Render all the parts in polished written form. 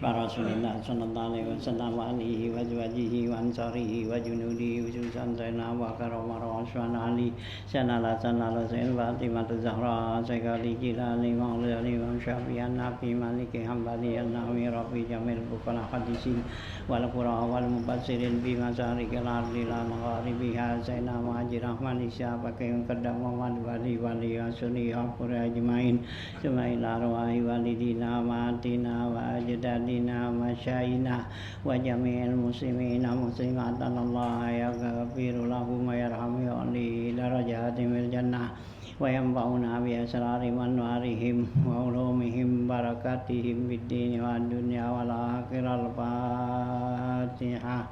Rasulillah sallallahu alaihi wasallam wa alihi wa azwajihi wa ansarihi wa junudihi khususan Sayyidina Abu Bakar Umar wa Utsman Ali Sayyidina Sayyidina Fatimah Zahra Sayyidina Jilani Maulana Imam Syafi'i Nabi Maliki Hambali An-Nawawi Rafi Jamil Bukhara Hadisin wal Qur'an wal Mufassirin bi masarikil ardi la magharibiha Sayyidina Muhajir Rahman Isya pakai Qaddam Muhammad wali asuni haqura ajmain Sumaila arwahi walidina matina wa ajdadina masyayina wa jami'il muslimina muslimatan Allah yaghfiru lahum wa yarhamu li darajatim jannah wa yanfa'una bi asrari manwarihim wa ulumihim barakatihim bid din wa dunya wal akhirah. Al-Fatihah.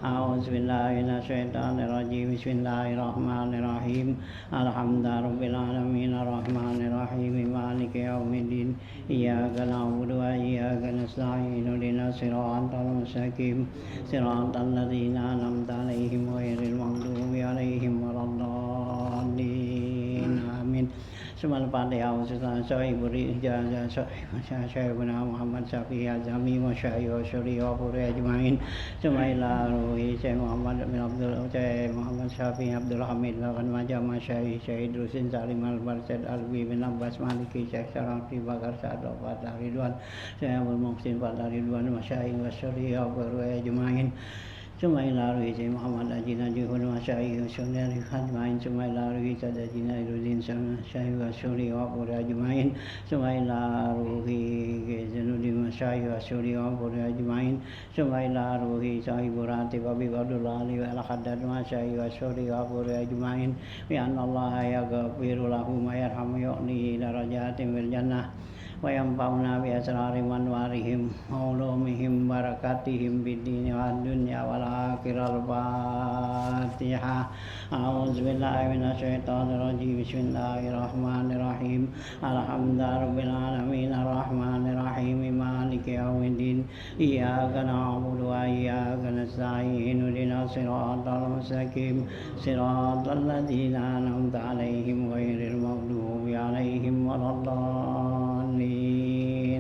A'udzubillahi minasyaitonir rajim. Bismillahirrahmanirrahim. Alhamdulillahirabbil alamin arrahmanir rahim maliki yaumiddin. Iyyaka na'budu wa iyyaka nasta'in. Ihdinas siratal mustaqim. Siratal ladzina an'amta 'alaihim ghairil maghdubi 'alaihim waladdallin. Amin. Semal Fatihah Ustaz Syahiburi Jaza Syahibuna Muhammad Syafi'i Azami wa Syahih wa Syuri wa Qurra Ajmain Sumaila Ruhi Syekh Muhammad bin Abdul Syekh Muhammad Syafi'i Abdul Hamid Lakan Majama Syahih Syahid Rusin Salim Al-Barsad Alwi bin Abbas Maliki Syekh Syarafi Bakar Sa'ad Fatah Ridwan Syekh Abdul Muhsin Fatah Ridwan wa Syahih wa Syuri wa Qurra Ajmain Sumaila Ruhi Syekh Muhammad Ajina Juhud wa Syahih wa Syuri Ajmain Sumaila Ruhi Sadajina Irudin Syahih wa Syuri wa Qurra Ajmain Sumaila Ruhi Zanuddin wa Syahih wa Syuri wa Qurra Ajmain Sumaila Ruhi Sahibur Ratib Abi Abdullah Ali wa Al-Haddad wa Syahih wa Syuri wa Qurra Ajmain bi anna Allah yaghfiru lahum wa yarhamu yu'li darajatin fil jannah wa yanfa'una bi asrari manwarihim wa ulumihim barakatihim bid din wa dunya wal akhirah. Al-Fatihah. A'udzubillahi minasyaitonir rajim. Bismillahirrahmanirrahim. Alhamdulillahirabbil alamin arrahmanir rahim maliki yaumiddin. Iyyaka na'budu wa iyyaka nasta'in. Ihdinas siratal mustaqim. Siratal ladzina an'amta 'alaihim ghairil maghdubi 'alaihim waladdallin.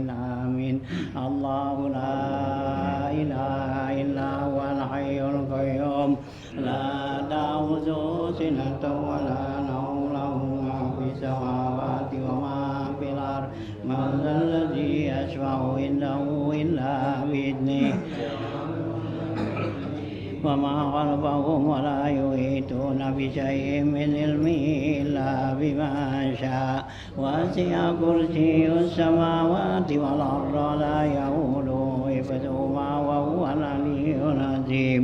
Amin. Allahu la ilaha illa huwal hayyul qayyum la ta'khudhuhu sinatun wa la nawm lahu ma fis samawati wa ma fil ardi man dhal ladzi yashfa'u indahu illa bi'idhnihi وما خلفهم ولا يحيطون بشيء من علمه إلا بما شاء وسع كرسيه السماوات والأرض لا يؤوده حفظهما وهو العلي العظيم.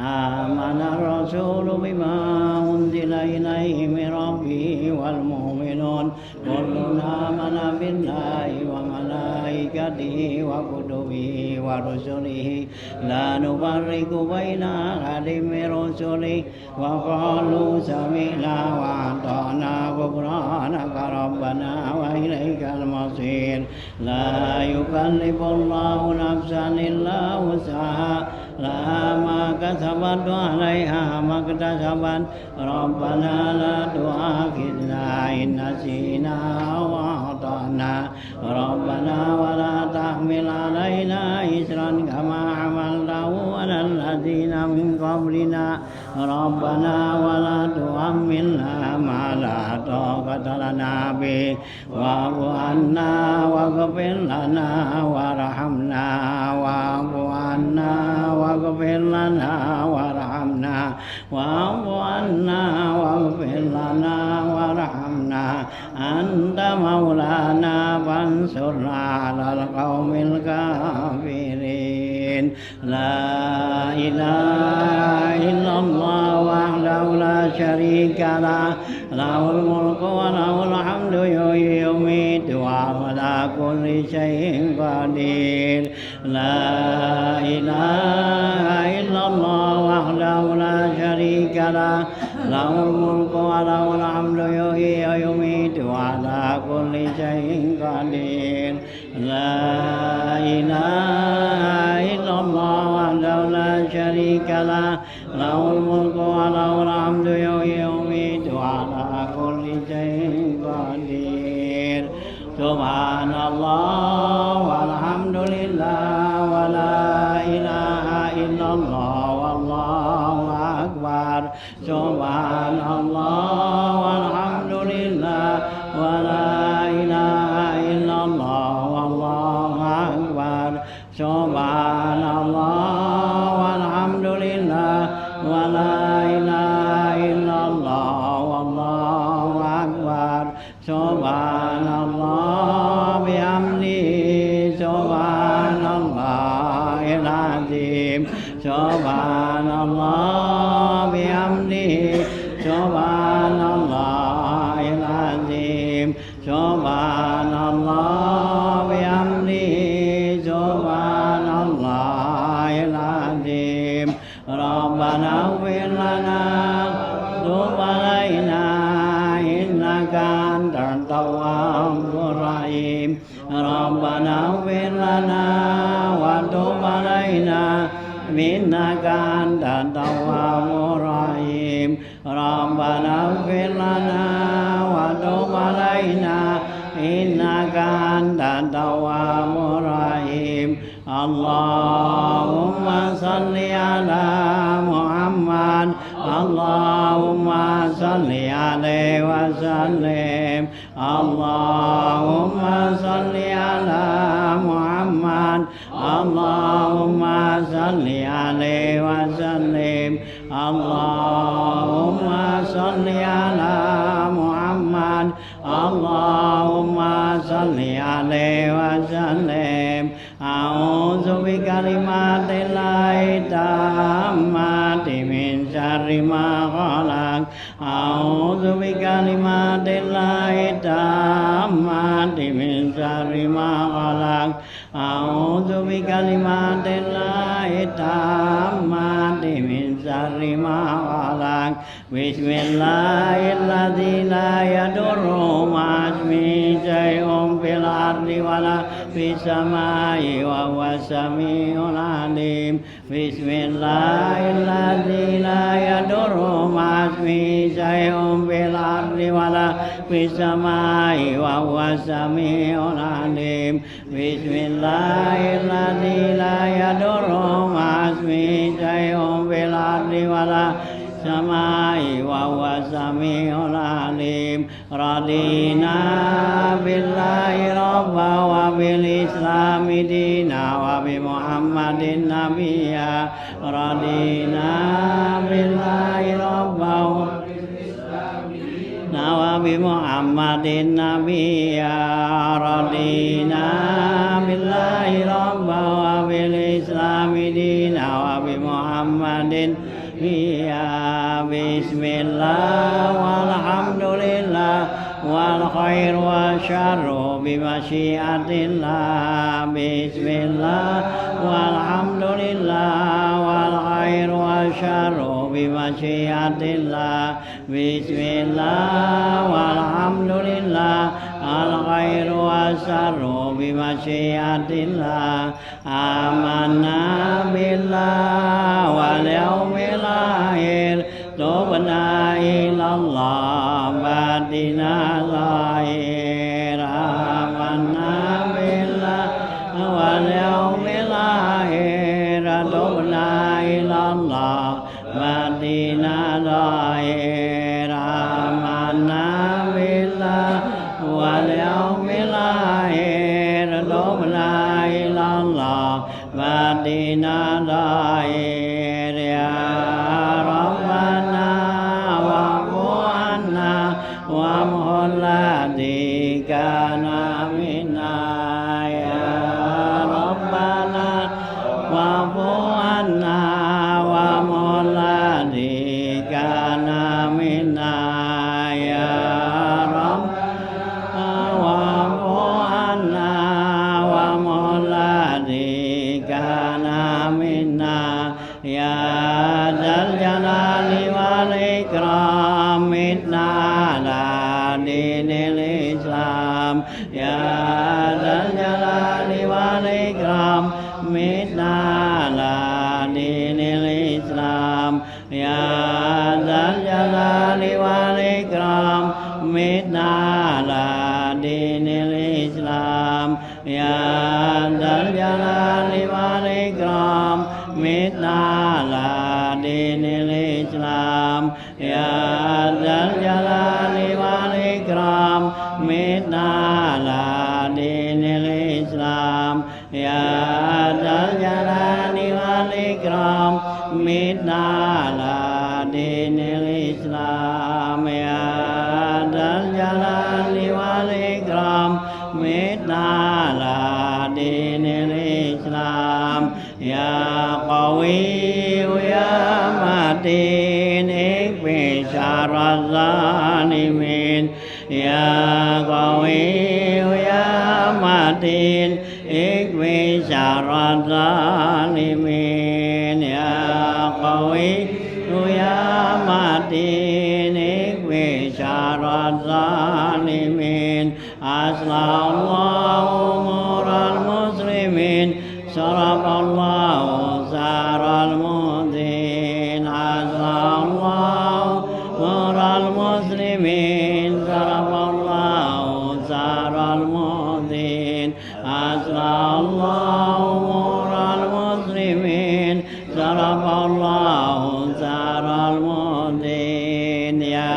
آمن الرسول بما أنزل إليه من ربه والمؤمنون كل آمن بالله وملائكته وكتبه ورسله لا نفرق بين أحد من رسله وقالوا سمعنا وأطعنا غفرانك ربنا وإليك المصير. لا يكلف الله نفسا إلا وسعها لها ما كسبت وعليها ما اكتسبت ربنا لا تؤاخذنا إن نسينا أو أخطأنا ربنا ولا تحمل علينا إصرا كما حملته على الذين من قبلنا ربنا ولا تحملنا ما لا طاقة لنا به واعف عنا واغفر لنا وارحمنا واعف عنا واغفر لنا وارحمنا واعف عنا واغفر لنا وارحمنا أنت مولانا فانصرنا على القوم الكافرين. لا إله إلا الله وحده لا شريك له له الملك وله الحمد يحيي ويميت وهو على كل شيء قدير. لا إله إلا الله وحده لا شريك له له الملك وله الحمد يحيي ويميت وعلى كل شيء قدير. لا إله إلا الله وحده لا شريك له له الملك وله الحمد يحيي ويميت وعلى كل شيء قدير سبحان الله والحمد لله ولا إله إلا الله والله أكبر سبحان الله والحمد لله ولا إله إلا الله والله أكبر سبحان الله والحمد لله ولا إله إلا الله والله أكبر سبحان الله بحمده سبحان الله العظيم سبحان الله بحمده سبحان الله العظيم سبحان الله بحمده سبحان الله العظيم ربنا اغفر لنا وتب علينا إنك أنت التواب الرحيم ربنا اغفر لنا وتب علينا إنك أنت التواب الرحيم ربنا اغفر لنا وتب علينا إنك أنت التواب الرحيم اللهم صل على محمد اللهم صل عليه وسلم اللهم صل على محمد اللهم صل عليه وسلم اللهم صل على محمد اللهم صل عليه وسلم أعوذ بكلمات الله التامات من شر ما خلق أعوذ بكلمات الله التامات من شر ما خلق أعوذ بكلمات الله التامات من شر ما خلق بسم الله الذي لا يضر مع اسمه شيء في الأرض ولا في السماء وهو السميع العليم بسم الله الذي لا يضر مع اسمه شيء في الأرض ولا في السماء وهو السميع العليم بسم الله الذي لا يضر مع اسمه شيء في الأرض ولا السماء وهو السميع العليم رضينا بالله ربا وبالإسلام دينا وبمحمد نبيا رضينا بالله ربا وبمحمد نبيا رضينا بالله ربا وبالإسلام دينا وبمحمد بسم الله والحمد لله والخير والشر بمشيئة الله بسم الله والحمد لله والخير والشر بمشيئة الله بسم الله والحمد لله الخير والشر بمشيئة الله آمنا بالله واليوم الآخر تبنا إلى الله بعدنا ظاهر آمنا بالله واليوم الآخر تبنا إلى الله بعدنا ظاهر آمنا بالله واليوم الآخر تبنا إلى الله بعدنا ظاهر يا ربنا واعف عنا وامحو الذي كان منا يا ربنا واعف عنا وامحو الذي كان منا يا رب واعف عنا وامحو الذي كان منا يا ذا الجلال والإكرام متنا على دين الإسلام يا ذا الجلال Waalaikumsalam Mitnala dinil Islam Ya Dzal Jalali wal Ikram Mitnala dinil Islam Ya Dzal Jalali wal Ikram Mitnala dinil Islam Ya Dzal Jalali wal Ikram Mitnala dinil Islam Ya Dzal Jalali wal Ikram Mitnala dinil Islam Ya Dzal Jalali wal Ikram Mitnala dinil Islam Ya Qawi ya Matin Ikfi syarraz zalimin Ya Qawi ya Matin Ikfi syarraz zalimin Ya Qawi ya Matin Ikfi syarraz zalimin Aslallahu umural muslimin Sarafallahu saral mudin Aslallahu umural muslimin Sarafallahu saral mudin Aslallahu umural muslimin Sarafallahu saral mudin Ya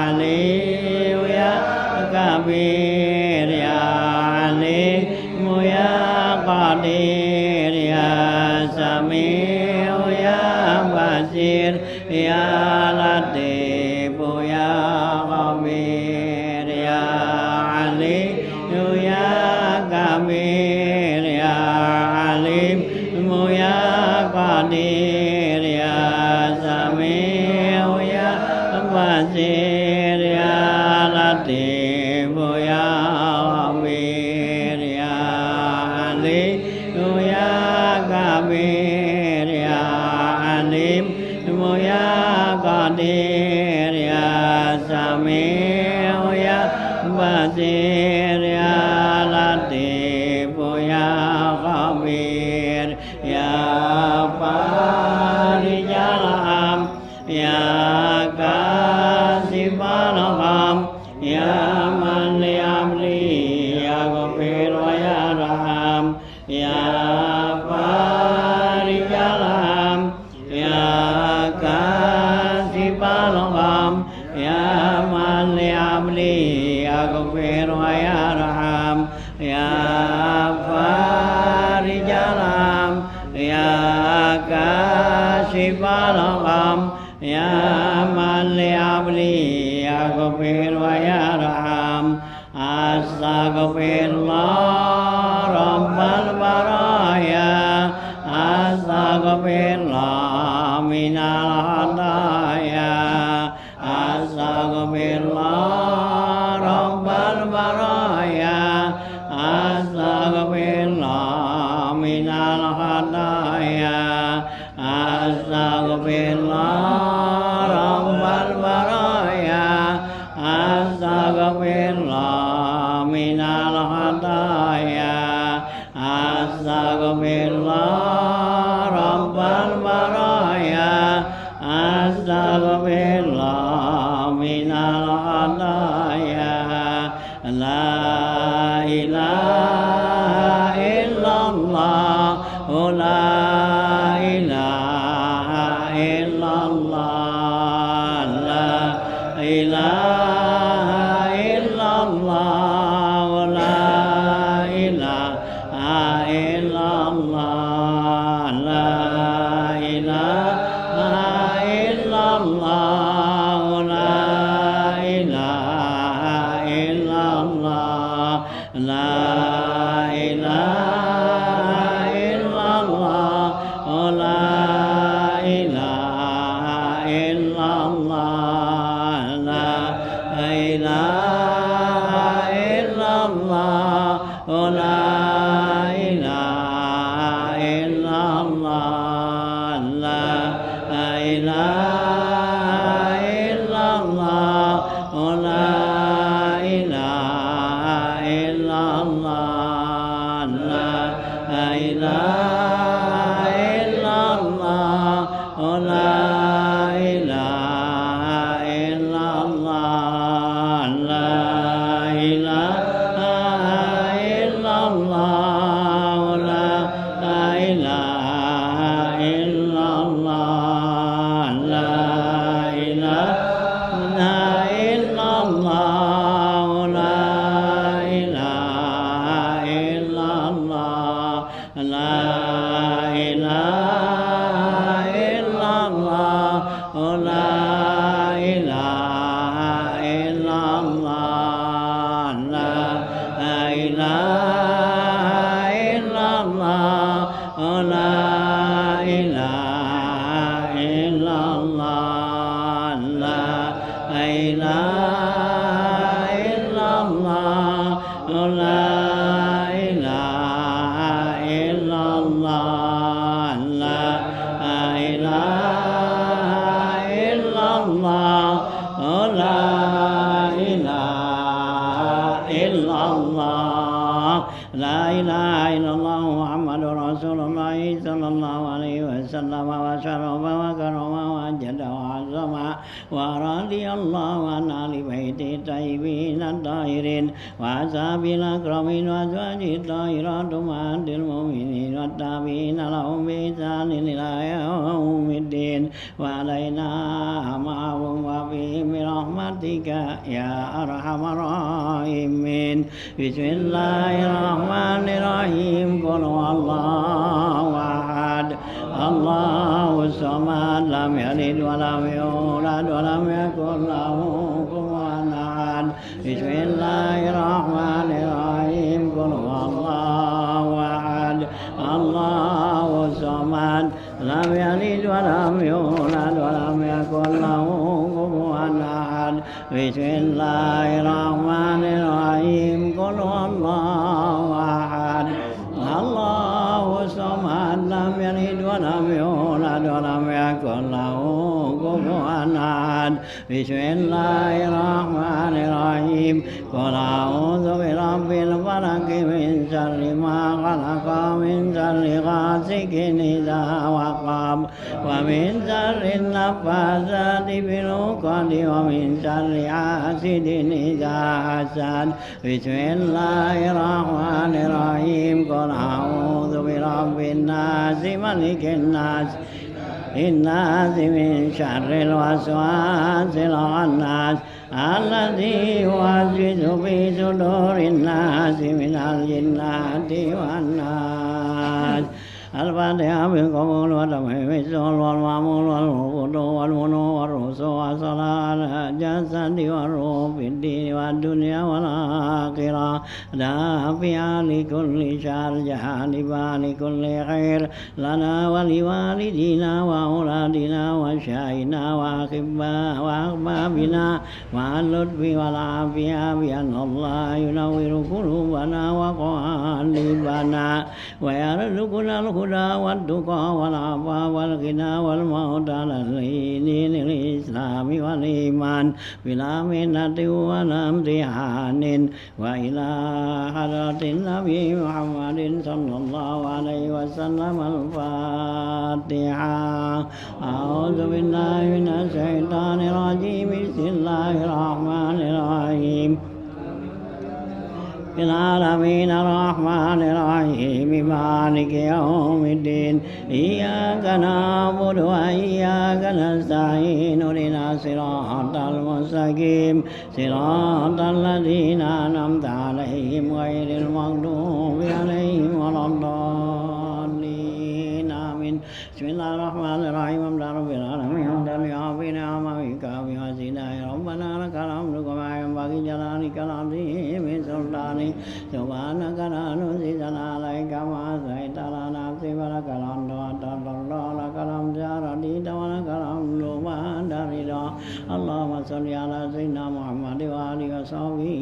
Ali ya Kabir Ya Ali ya Qadir Ya Sami'u ya Basir Ya Latif ya Khabir Ya Ali ya Kabir Ya Alim ya Qadir Ya Sami'u ya Basir Ya Latif ya Khabir Ya Ali ya Kabir Ya Alim ya Qadir Ya Sami'u ya Basir Ya Latif ya Khabir Ya Farijal Ham Ya Kasifal Gham Ya Man Yamli Ya Ghafir wa Yarham Ya Farijal Ham Ya Kasifal Gham Ya Man Yamli Ya Ghafir wa Yarham Ya Farijal Ham Ya Kasifal Gham Ya Man Yamli Ya Ghafir wa Yarham Astaghfirullah Rabbal Baraya Astaghfirullah minal hadaya Astaghfirullah Rabbal Baraya Astaghfirullah minal hadaya Astaghfirullah Rabbal Baraya Astaghfirullah minal hadaya Astaghfirullah Rabbal Baraya Astaghfirullah minal hadaya La ilaha illallah La ilaha illallah La ilaha illallah La ilaha illallah La ilaha illallah La ilaha illallah La ilaha illallah La ilaha illallah La ilaha illallah La ilaha illallah La ilaha illallah La ilaha illallah La إلا الله لا إله إلا الله محمد رسول الله صلى الله عليه وسلم وشرف وكرم وجد وعظم ورضي الله عن آل بيت الطيبين الطاهرين وأصحاب الأكرمين وأزواجه الطاهرات أمهات المؤمنين والتابعين لهم بإحسان إلى يوم الدين وعلينا معهم وفيهم برحمتك يا أرحم الراحمين بسم الله الرحمن الرحيم قل هو الله أحد الله الصمد لم يلد ولم يولد ولم يكن له كفوا أحد بسم الله الرحمن الرحيم قل هو الله أحد الله الصمد لم يلد ولم يولد ولم يكن له كفوا أحد بسم الله الرحمن الرحيم قل هو الله أحد الله الصمد لم يلد ولم يولد ولم يكن له كفوا أحد بسم الله الرحمن الرحيم قل أعوذ برب الفلق من شر ما خلق من شر غاسق إذا وقب ومن شر النفاثات في العقد ومن شر حاسد إذا حسد بسم الله الرحمن الرحيم قل أعوذ برب الناس ملك الناس من شر الوسواس الخناس الذي يوسوس في صدور الناس من الجنة والناس الفاتحة بالقبول والتمام السؤال والمعمول والوقود والمنو والرسو والصلاة على الجسد والروح في الدين والدنيا والآخرة دافعا لكل شر جانبا لكل خير لنا ولوالدينا وأولادنا وشاهدنا وأحبابنا مع اللطف والعافية بأن الله ينور قلوبنا وقلوبنا ويرزقنا الهدى والتقى والعفاف والغنى والموت على دين الإسلام والإيمان بلا منة ولا امتحان وإلى حضرة النبي محمد صلى الله عليه وسلم الفاتحة أعوذ بالله من الشيطان الرجيم بسم الله الرحمن الرحيم العالمين الرحمن الرحيم مالك يوم الدين إياك نعبد وإياك نستعين اهدنا الصراط المستقيم صراط الذين أنعمت عليهم غير المغضوب عليهم ولا الضالين آمين بسم الله الرحمن الرحيم الحمد لله رب العالمين حمدا يعافي نعمك وزيدا ربنا لك الحمد كما ينبغي جلالك العظيم سلطانك سبحانك لا نحصي ثناء عليك كما أثنيت على نفسك ولك الحمد أنت الله لك الحمد يا رديت ولك الحمد بعد رضا اللهم صل على سيدنا محمد وآله وصحبه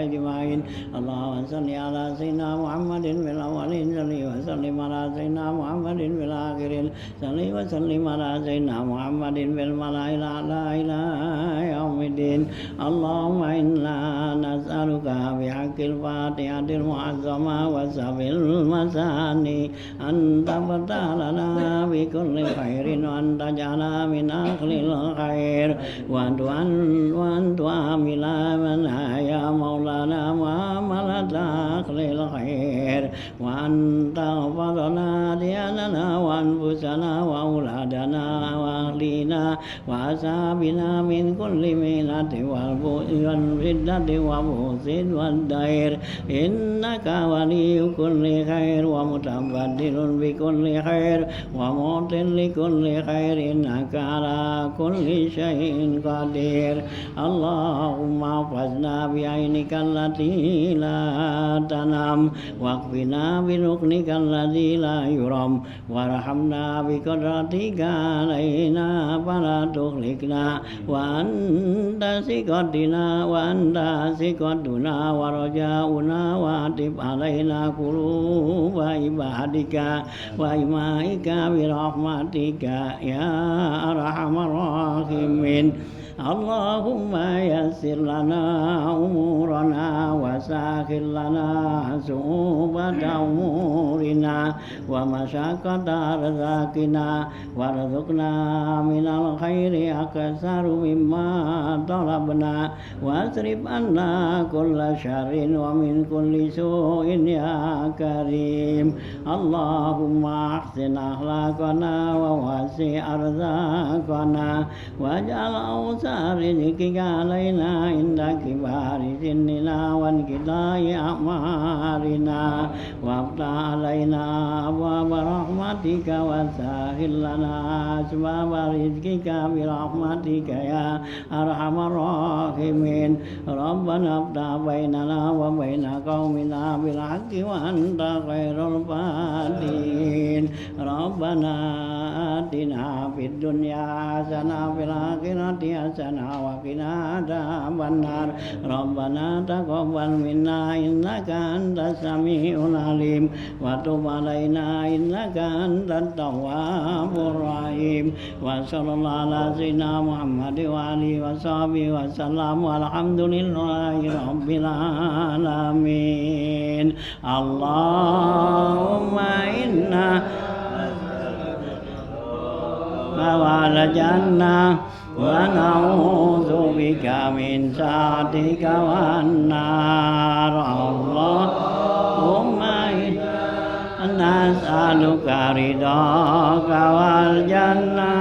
أجمعين اللهم صل على سيدنا محمد في الأولين صل وسلم على سيدنا محمد في الآخرين صل وسلم على سيدنا محمد في الملأ الأعلى إلى يوم الدين اللهم إنا نسألك بحق الفاتحة المعظمة وسبع المثاني أن تفتح لنا بكل خير وأن تجعل من أهل الخير وأن تعامل منا يا مولانا معاملة أهل الخير وأن تغفر لنا دياننا وأنفسنا وأولادنا وأهلنا وأصحابنا من كل ميلة والشدة وبؤس والدير إنك ولي كل خير ومتبدل بكل خير ومعط لكل خير إنك على كل شيء قدير اللهم احفظنا بعينك التي لا تنام واكفنا بركنك الذي لا يرام وارحمنا بقدرتك علينا فلا تهلكنا وأنت ثقتنا وأنت ثقتنا ورجاؤنا وأعطف علينا قلوب عبادك وإمائك برحمتك يا أرحم الراحمين اللهم يسر لنا أمورنا وسهل لنا صعوبة أمورنا ومشقة أرزاقنا وارزقنا من الخير أكثر مما طلبنا واصرف عنا كل شر ومن كل سوء يا كريم اللهم أحسن أخلاقنا ووسع أرزاقنا واجعل أوسع رزقك علينا عند كبار سننا وانقضاء أعمارنا وافتح علينا أبواب رحمتك وسهل لنا أسباب رزقك برحمتك يا أرحم الراحمين ربنا افتح بيننا وبين قومنا بالحق وأنت خير الفاتحين ربنا آتنا في الدنيا حسنة وفي الآخرة حسنة وقنا عذاب النار ربنا تقبل منا إنك أنت السميع العليم وتب علينا إنك أنت التواب الرحيم وصلى الله على سيدنا محمد وآله وصحبه وسلم والحمد لله رب العالمين اللهم إنا وعلى جنة ونعوذ بك من سخطك والنار اللهم نسألك رضاك والجنة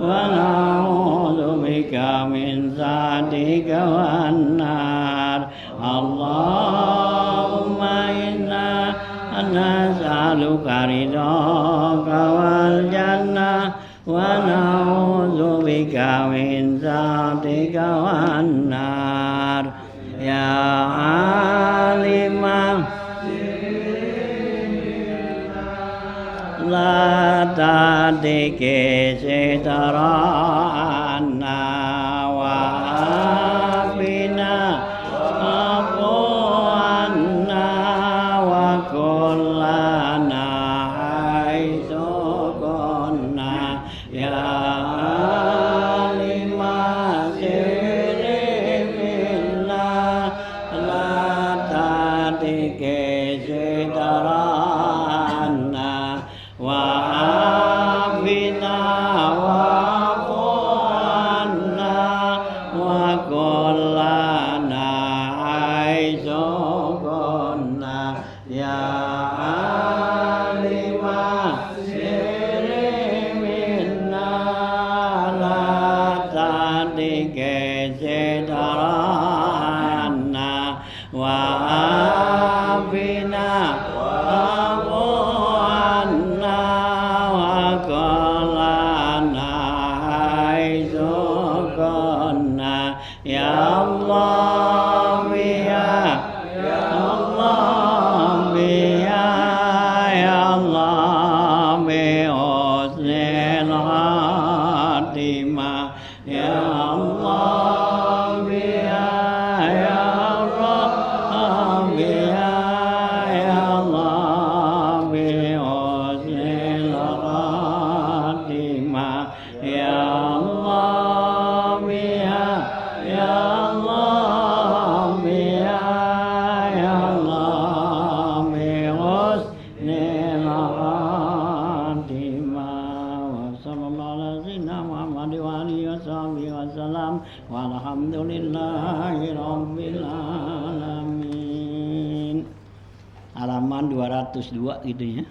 ونعوذ بك من سخطك والنار اللهم إنا نسألك رضاك والجنة ونعوذ بك من سخطك والنار يا عالم لا تعتك سترانا وعافنا عفونا وكلنا حيث كنا يا عالم سر بالله لا تعتك سترانا وعافنا واعف عنا وكلنا حيث كنا يا عالم سر منا لا تعتك سترانا وعافنا واعف عنا وكلنا حيث كنا يا الله يا الله يا الله بحسن الخاتمة يا الله يا الله يا الله بحسن الخاتمة يا الله يا الله يا الله بحسن الخاتمة وصلى الله على سيدنا محمد وآله وصحبه وسلم والحمد لله رب العالمين. Halaman 202 gitu ya.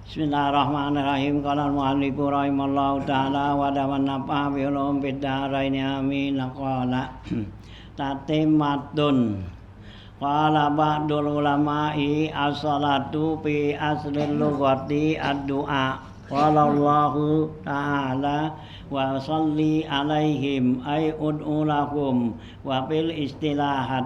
Bismillahirrahmanirrahim. Qala al-mu'allif rahimallahu ta'ala wa damannafa bi ulum fid dharain amin. Qala tatimmatun. Qala ba'dul ulama'i as-salatu fi aslil lughati ad-du'a. Qala Allahu ta'ala wa salli alaihim ay ud'u lahum wa fil istilahi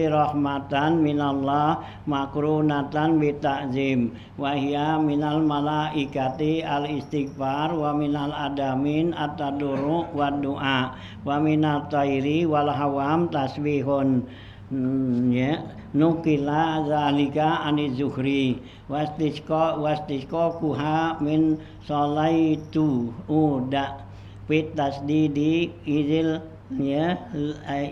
rahmatan minallah makrunatan bi ta'zim wa hiya minal malaikati al istighfar wa minal adamin at-tadurru wa du'a wa minat tayri wal hawam tasbihun ya nukila zalika ani zuhri wastisqa kuha min salaitu uda fit tasdidi izil ya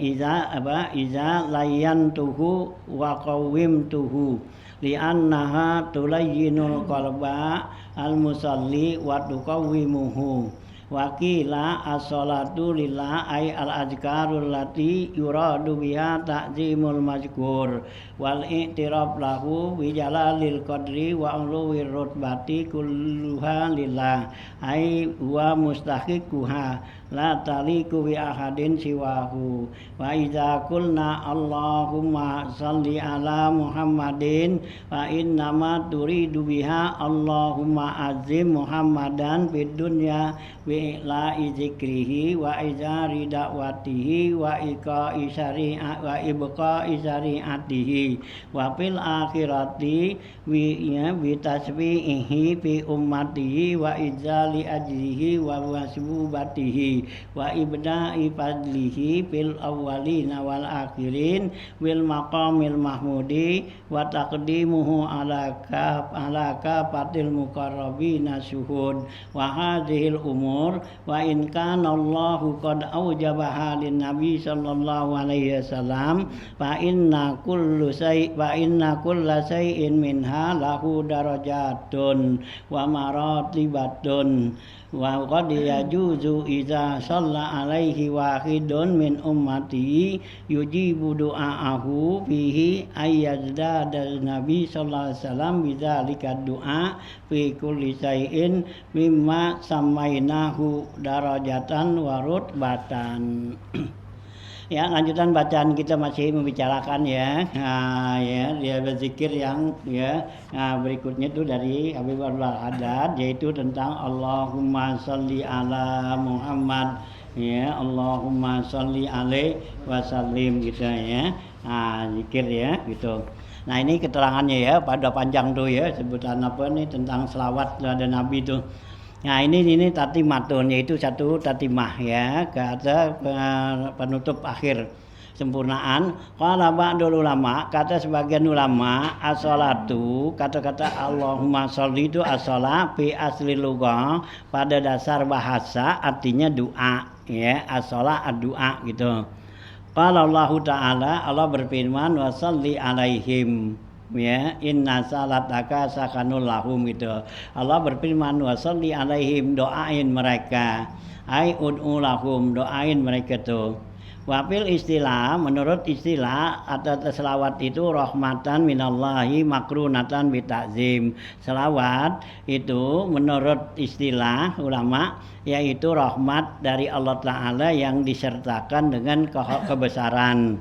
iza layantuhu wa qawwimtuhu li'annaha tulayyinul qalba al musalli wa tuqawwimuhu wa qila as-salatu lillah ay al-azkarul lati yuradu biha ta'zimul mazkur wal i'tiraf lahu bi jalalil qadri wa uluwir rutbati kulluha lillah ay wa mustahiquha la taliku bi ahadin siwahu wa idza qulna Allahumma shalli ala Muhammadin fa innama turidu biha Allahumma azim Muhammadan fid dunya bi la zikrihi wa izari dakwatihi wa iqa'i syari'at wa ibqa'i syari'atihi wa fil akhirati bi tasbihi fi ummatihi wa izali ajrihi wa wasbubatihi wa ibda'i fadlihi fil awwalina wal akhirin wil maqamil mahmudi wa taqdimuhu ala kafatil muqarrabina syuhud wa hadhil umur wa in kana Allahu qad aujabaha lin nabi sallallahu alaihi wasallam fa inna kulla shay'in minha lahu darajatun wa maratibatun wa qad yajuzu idza shalla alaihi wahidun min ummati yujibu du'aahu fihi ayyazdada nabi sallallahu alaihi wasallam bidzalika du'a fi kulli shay'in mimma samainahu darajatan wa rutbatan. Ya, lanjutan bacaan kita masih membicarakan ya. Nah, ya, dia berzikir yang ya. Nah, berikutnya itu dari Habib Abdul Haddad yaitu tentang Allahumma shalli ala Muhammad. Ya, Allahumma shalli alaihi wasallim gitu ya. Nah, zikir ya gitu. Nah, ini keterangannya ya, pada panjang tuh ya, sebutan apa nih tentang selawat ada Nabi tuh. Nah ini tatimatun, yaitu satu tatimah ya, kata penutup akhir sempurnaan. Qala ba'dul ulama, kata sebagian ulama, as-salatu, kata-kata Allahumma sholli itu as-shalah fi asli lughah, pada dasar bahasa artinya doa ya, as-shalah ad-doa gitu. Qala Allah Ta'ala, Allah berfirman wa sholli alaihim ya inna salataka sakanul lahum gitu. Allah berfirman wa sholli alaihim, doain mereka, ai ud'u lahum, doain mereka tuh. Wafil istilah, menurut istilah atau selawat itu rahmatan minallahi makrunatan bitakzim. Selawat itu menurut istilah ulama yaitu rahmat dari Allah Ta'ala yang disertakan dengan kebesaran.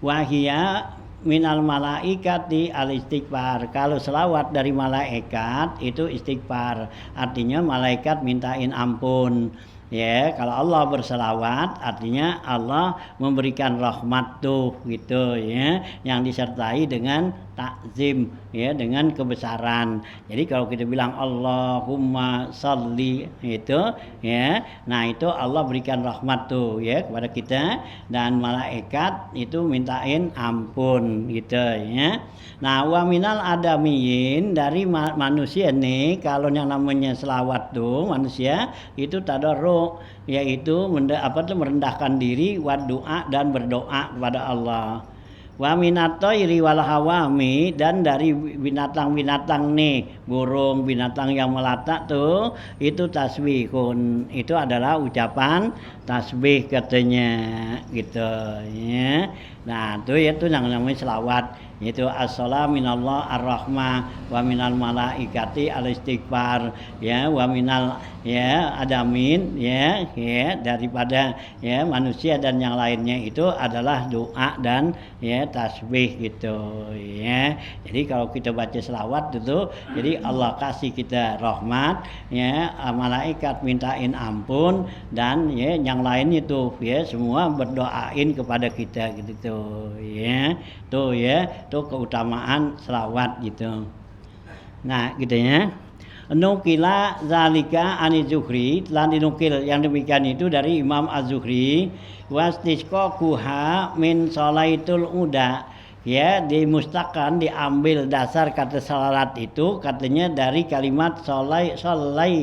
Wahia minal malaikati al istighfar. Kalau selawat dari malaikat itu istighfar, artinya malaikat mintain ampun. Ya, kalau Allah berselawat artinya Allah memberikan rahmat tuh gitu ya, yang disertai dengan takzim ya, dengan kebesaran. Jadi kalau kita bilang Allahumma sholli itu ya, nah itu Allah berikan rahmat tuh ya kepada kita, dan malaikat itu mintain ampun gitu ya. Nah, wa minal adamiyin, dari manusia nih, kalau yang namanya selawat tuh manusia itu tadarruk, yaitu merendahkan diri, wa doa, dan berdoa kepada Allah. Wa minatoiri wal hawami, dan dari binatang-binatang nih, burung, binatang yang melata tuh, itu tasbihun, itu adalah ucapan tasbih katanya gitu ya. Nah itu yang namanya selawat, yaitu as-salam minallah ar-rahmah wa minal malaikati al-istighfar ya, wa minal ya adamin ya daripada ya manusia dan yang lainnya itu adalah doa dan ya tasbih gitu ya. Jadi kalau kita baca selawat itu, jadi Allah kasih kita rahmat ya, malaikat mintain ampun, dan ya yang lainnya tuh ya semua berdoain kepada kita gitu ya. Tuh ya, tuh keutamaan selawat gitu. Nah gitu ya. Nukila zalika ani Zuhri, lan dinukil yang demikian itu dari Imam Az-Zuhri. Wastisqaquha min salaitul uda, ya dimustakan diambil dasar kata salat itu katanya dari kalimat solai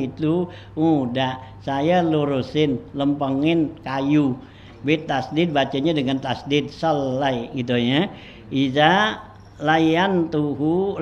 itu udah saya lurusin lempengin kayu bit tasdid bacanya dengan tasdid solai gitu ya. Iza layan tahu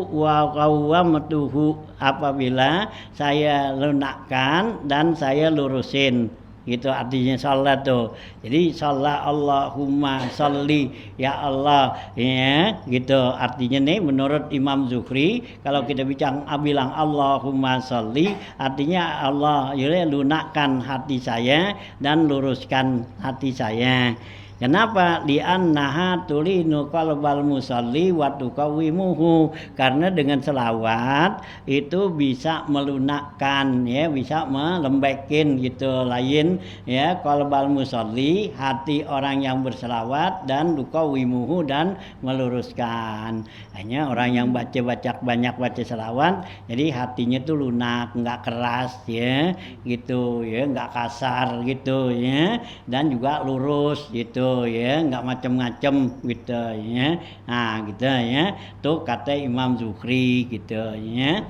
wa qawwamtuhu, apabila saya lunakkan dan saya lurusin gitu artinya salat tuh. Jadi salat Allahumma sholli ya Allah ya gitu artinya nih menurut Imam Zuhri kalau kita bilang Allahumma sholli artinya Allah ya lunakkan hati saya dan luruskan hati saya. Kenapa? Li'annaha tulinu qalbal musalli wa tuqawwimuhu, karena dengan selawat itu bisa melunakkan ya, bisa melembekin gitu lain ya qalbal musalli, hati orang yang berselawat, dan tuqawwimuhu dan meluruskan. Hanya orang yang banyak baca selawat jadi hatinya tuh lunak, enggak keras ya gitu ya, enggak kasar gitu ya, dan juga lurus gitu ya, nggak macam-macam gitu ya. Nah gitu ya, tuh kata Imam Zuhri gitu ya.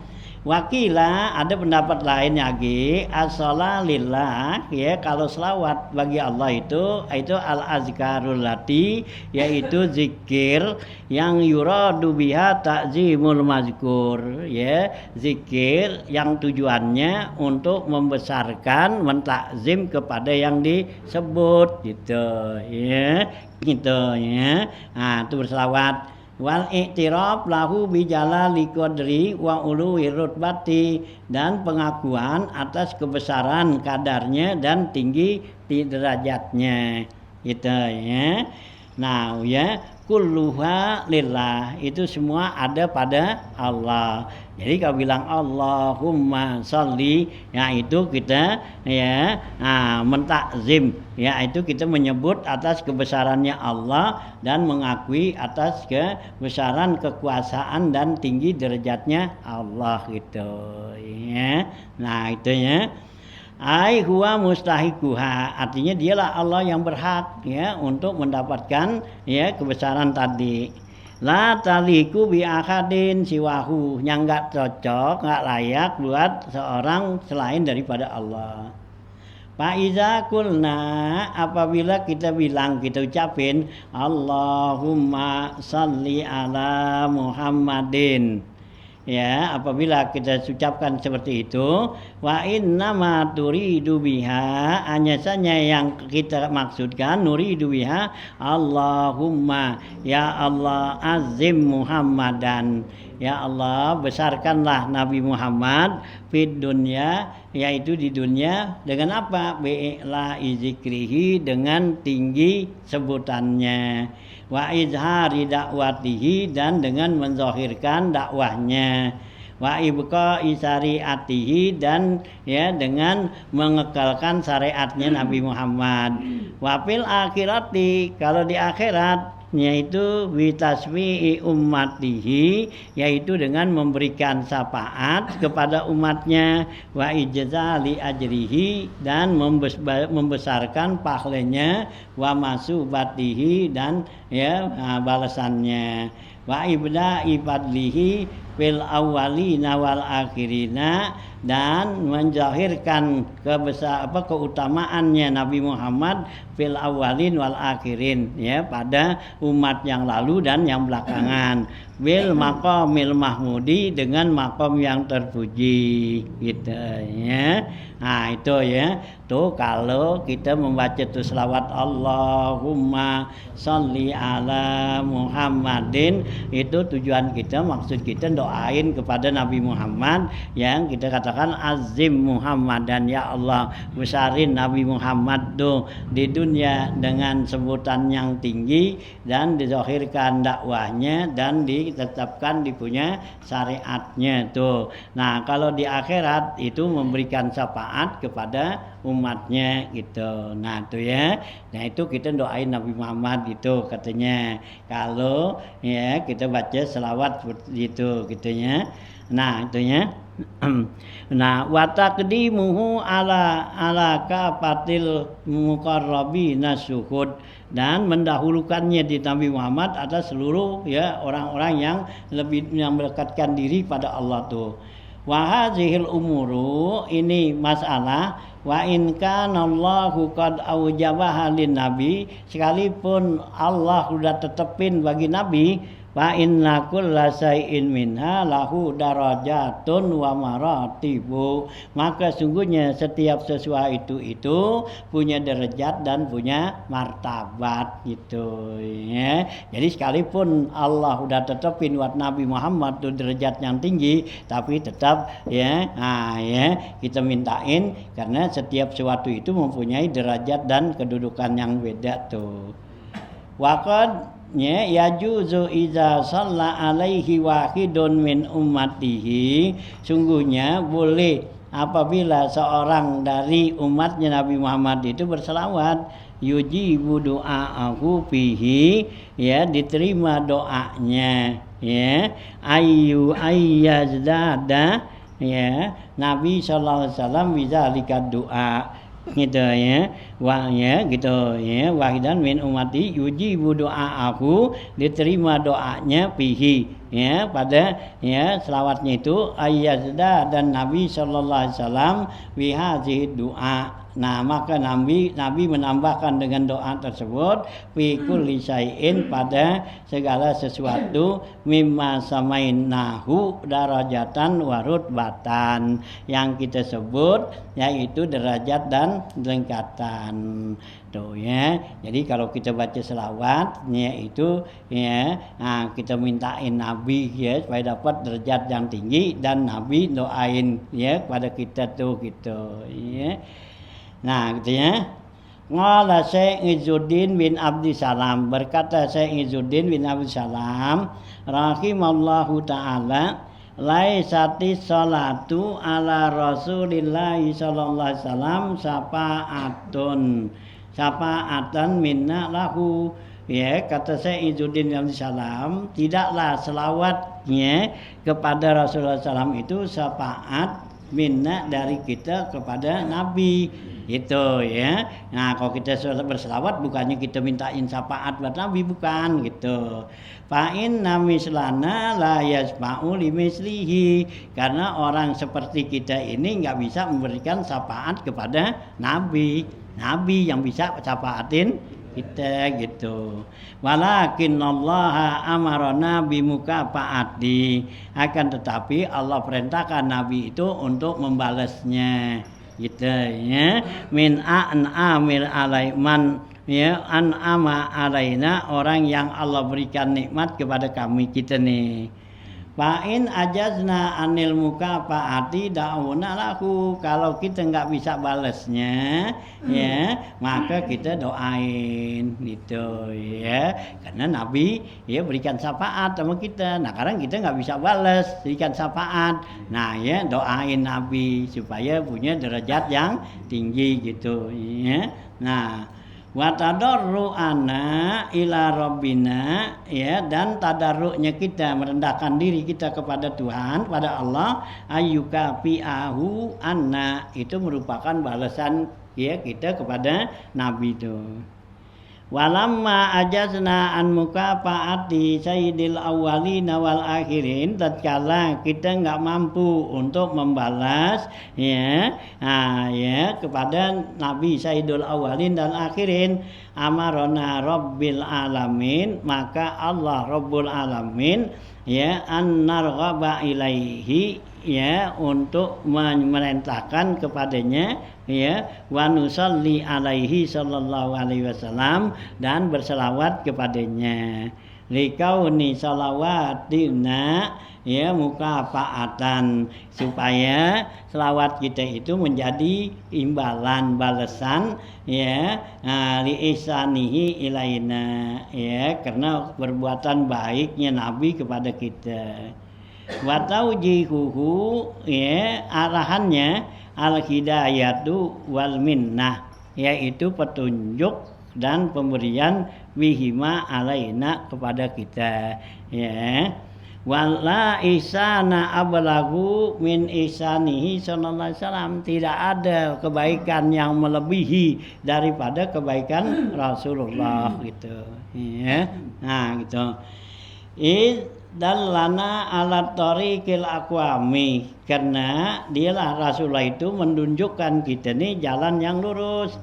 Wakila ada pendapat lain lagi, as-shalah lillah ya, kalau selawat bagi Allah itu al-azkarul lati, yaitu zikir yang yuradu biha ta'zimul mazkur ya, zikir yang tujuannya untuk membesarkan mentakzim kepada yang disebut gitu ya, gitu ya. Nah itu berselawat. Wal i'tiraf lahu bi jalali qadri wa uluwi rutbati, dan pengakuan atas kebesaran kadarnya dan tinggi derajatnya gitu ya. Nah ya, kulluha lillah, itu semua ada pada Allah. Jadi kalau bilang Allahumma sholli, ya itu kita ya mentakzim, ya itu kita menyebut atas kebesarannya Allah dan mengakui atas kebesaran kekuasaan dan tinggi derajatnya Allah gitu ya. Nah itu ya. Ai huwa mustahiquha, artinya dialah Allah yang berhak ya untuk mendapatkan ya kebesaran tadi. La taliku bi akadin siwahu, yang enggak cocok, enggak layak buat seorang selain daripada Allah. Fa'iza kulna, apabila kita bilang, kita ucapin Allahumma sholli ala Muhammadin ya, apabila kita ucapkan seperti itu, wa innama turidu biha, hanya saja yang kita maksudkan nuridu biha Allahumma ya Allah azim Muhammadan, ya Allah besarkanlah Nabi Muhammad fid dunya, yaitu di dunia dengan apa? Bi'la izikrihi, dengan tinggi sebutannya, wa izhari dakwatihi, dan dengan menzahirkan dakwahnya, wa ibqa syariatihi, dan ya dengan mengekalkan syariatnya Nabi Muhammad, wa fil akhirati, kalau di akhirat yaitu bitaswi'i ummatihi, yaitu dengan memberikan syafaat kepada umatnya, wa ijzali ajrihi, dan membesarkan pahalanya, wa masubatihi, dan ya balasannya, wa ibda'i fadlihi fil awwalina wal akhirina, dan menjahirkan keutamaannya Nabi Muhammad fil awwalin wal akhirin ya, pada umat yang lalu dan yang belakangan, bil maqamil mahmudi, dengan maqam yang terpuji gitu ya. Nah itu ya, tuh kalau kita membaca tuh selawat Allahumma sholli ala Muhammadin, itu tujuan kita, maksud kita doain kepada Nabi Muhammad yang kita katakan azim Muhammadan, ya Allah besarin Nabi Muhammad tuh di dunia dengan sebutan yang tinggi, dan dizahirkan dakwahnya, dan ditetapkan dipunya syariatnya tuh. Nah kalau di akhirat itu memberikan syafaat kepada umatnya gitu. Nah itu ya, nah itu kita doain Nabi Muhammad gitu katanya kalau ya kita baca selawat seperti itu gitu ya. Nah, itunya. Nah, wa taqdimuhu ala kafatil muqarrabina syuhud, dan mendahulukannya di Nabi Muhammad atas seluruh ya orang-orang yang lebih yang mendekatkan diri pada Allah tuh. Wa hadzihil umuru, ini masalah, wa in kana Allahu qad aujabaha lin nabi, sekalipun Allah sudah tetepin bagi nabi, wa inna kulla syai'in minha lahu darajatun wa maratibu, maka sungguhnya setiap sesuatu itu punya derajat dan punya martabat gitu ya. Jadi sekalipun Allah udah tetapin buat Nabi Muhammad tuh derajat yang tinggi, tapi tetap ya kita mintain karena setiap sesuatu itu mempunyai derajat dan kedudukan yang beda tuh. Waqad yajuzu iza shalla alaihi wahidun min ummatihi, sungguhnya boleh apabila seorang dari umatnya Nabi Muhammad itu berselawat, yujibu du'aahu fihi, ya diterima doanya, ya ayyazdada, ya Nabi sallallahu alaihi wasallam bizalika doa gitu ya, gitu ya, wahidan min ummati yujibu doa'ahu, diterima doanya pihi, ya pada ya selawatnya itu ayyazda, dan Nabi sallallahu alaihi wasallam bihazihi doa. Nah, maka Nabi menambahkan dengan doa tersebut fi kulli syai'in, pada segala sesuatu, mimma samainahu darajatan wa rutbatan, yang kita sebut yaitu derajat dan tingkatan tuh ya. Jadi kalau kita baca selawatnya itu ya, kita mintain Nabi ya supaya dapat derajat yang tinggi, dan Nabi doain ya kepada kita tuh gitu ya. Nah gitu ya. Qala Syekh Izzuddin bin Abdi Salam, berkata Syekh Izzuddin bin Abdi Salam rahimallahu ta'ala, laisatis salatu ala Rasulillah sallallahu alaihi wasallam syafa'atan minna lahu, ya kata Syekh Izzuddin bin Abdi Salam, tidaklah selawatnya kepada Rasulullah SAW itu syafaat minna dari kita kepada Nabi gitu ya. Nah, kalau kita berselawat bukannya kita mintain syafaat buat Nabi, bukan gitu. Fa'in namislana la yasma'u limislihi, karena orang seperti kita ini nggak bisa memberikan syafaat kepada Nabi. Nabi yang bisa syafaatin kita gitu. Walakin Allah amarona bimukafaati, akan tetapi Allah perintahkan Nabi itu untuk membalasnya gitu ya. Min an'amil alaiman, ya an'ama alaina, orang yang Allah berikan nikmat kepada kami kita nih. Fa'in ajazna anil mukafaati da'una lahu, kalau kita nggak bisa balasnya ya maka kita doain gitu ya, karena Nabi ya berikan syafaat sama kita. Nah sekarang kita nggak bisa balas berikan syafaat, nah ya doain Nabi supaya punya derajat yang tinggi gitu ya. Nah wa tadarru'ana ila rabbina, ya dan tadarruknya kita merendahkan diri kita kepada Tuhan, pada Allah, ayyuka fi'ahu anna, itu merupakan balasan ya kita kepada Nabi itu. Walamma ajazna an mukafaati sayyidil awwalina wal akhirin, tatkala kita enggak mampu untuk membalas ya kepada Nabi sayyidul awwalin dan akhirin, amarona rabbil alamin, maka Allah rabbul alamin ya an narghaba ilaihi, ya untuk memerintahkan kepadanya ya wa nusalli alaihi sallallahu alaihi wasallam, dan berselawat kepadanya. Likauni salawatina ya mukafaatan, supaya selawat kita itu menjadi imbalan balasan ya li ihsanihi ilaina, ya karena perbuatan baiknya Nabi kepada kita. Wa taujihuhu, ya arahannya al hidayatu wal minnah, yaitu petunjuk dan pemberian wihima alaina kepada kita ya. Wala ihsana ablagu min ihsanihi sallallahu alaihi wasallam. Tidak ada kebaikan yang melebihi daripada kebaikan Rasulullah gitu. Ya. Nah, gitu. Dallana ala tariqil aqwami, karena dialah Rasulullah itu menunjukkan kita nih jalan yang lurus.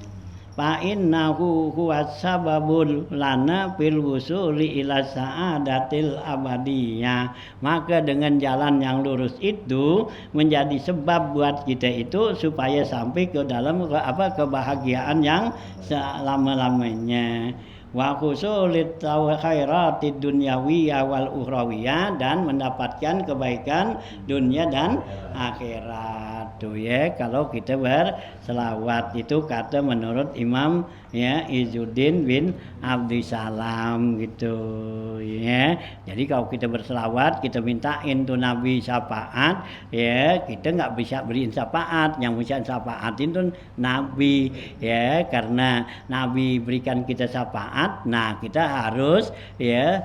Fa innahu huwas sababul lana fil wusuli ila sa'adatil abadiyah. Maka dengan jalan yang lurus itu menjadi sebab buat kita itu supaya sampai ke dalam kebahagiaan yang selama-lamanya. Wa khusulit khairatid dunyawiyah wal ukhrawiyah, dan mendapatkan kebaikan dunia dan akhirat. Tuh ya, kalau kita berselawat itu kata menurut Imam ya Izzuddin bin Abdissalam gitu ya. Jadi kalau kita berselawat, kita mintain tuh Nabi syafaat ya, kita nggak bisa beriin syafaat, yang bisa syafaat itu Nabi ya, karena Nabi berikan kita syafaat, nah kita harus ya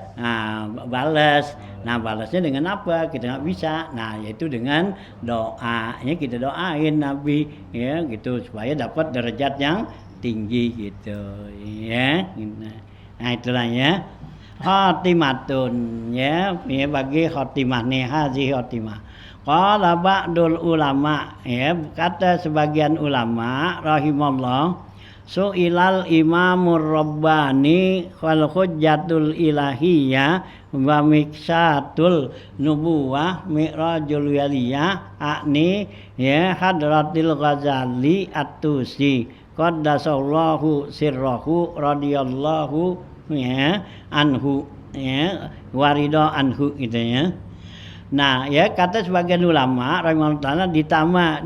balas. Nah balasnya dengan apa? Kita nggak bisa. Nah yaitu dengan doanya, kita doain Nabi ya gitu supaya dapat derajat yang tinggi gitu ya. Nah itulah ya khotimatun ya, bagi khotimah nih, hazi khotimah. Qala ba'dul ulama ya, kata sebagian ulama rahimallah, su'ilal imamur rabbani wal hujjatul ilahiyah wa miksatul nubuwah mi'rajul waliyah akni ya hadratil Ghazali at-Tusi qaddasallahu sirrahu radhiyallahu ya anhu ya warida anhu gitu ya. Nah ya, kata sebagian ulama rahimahullah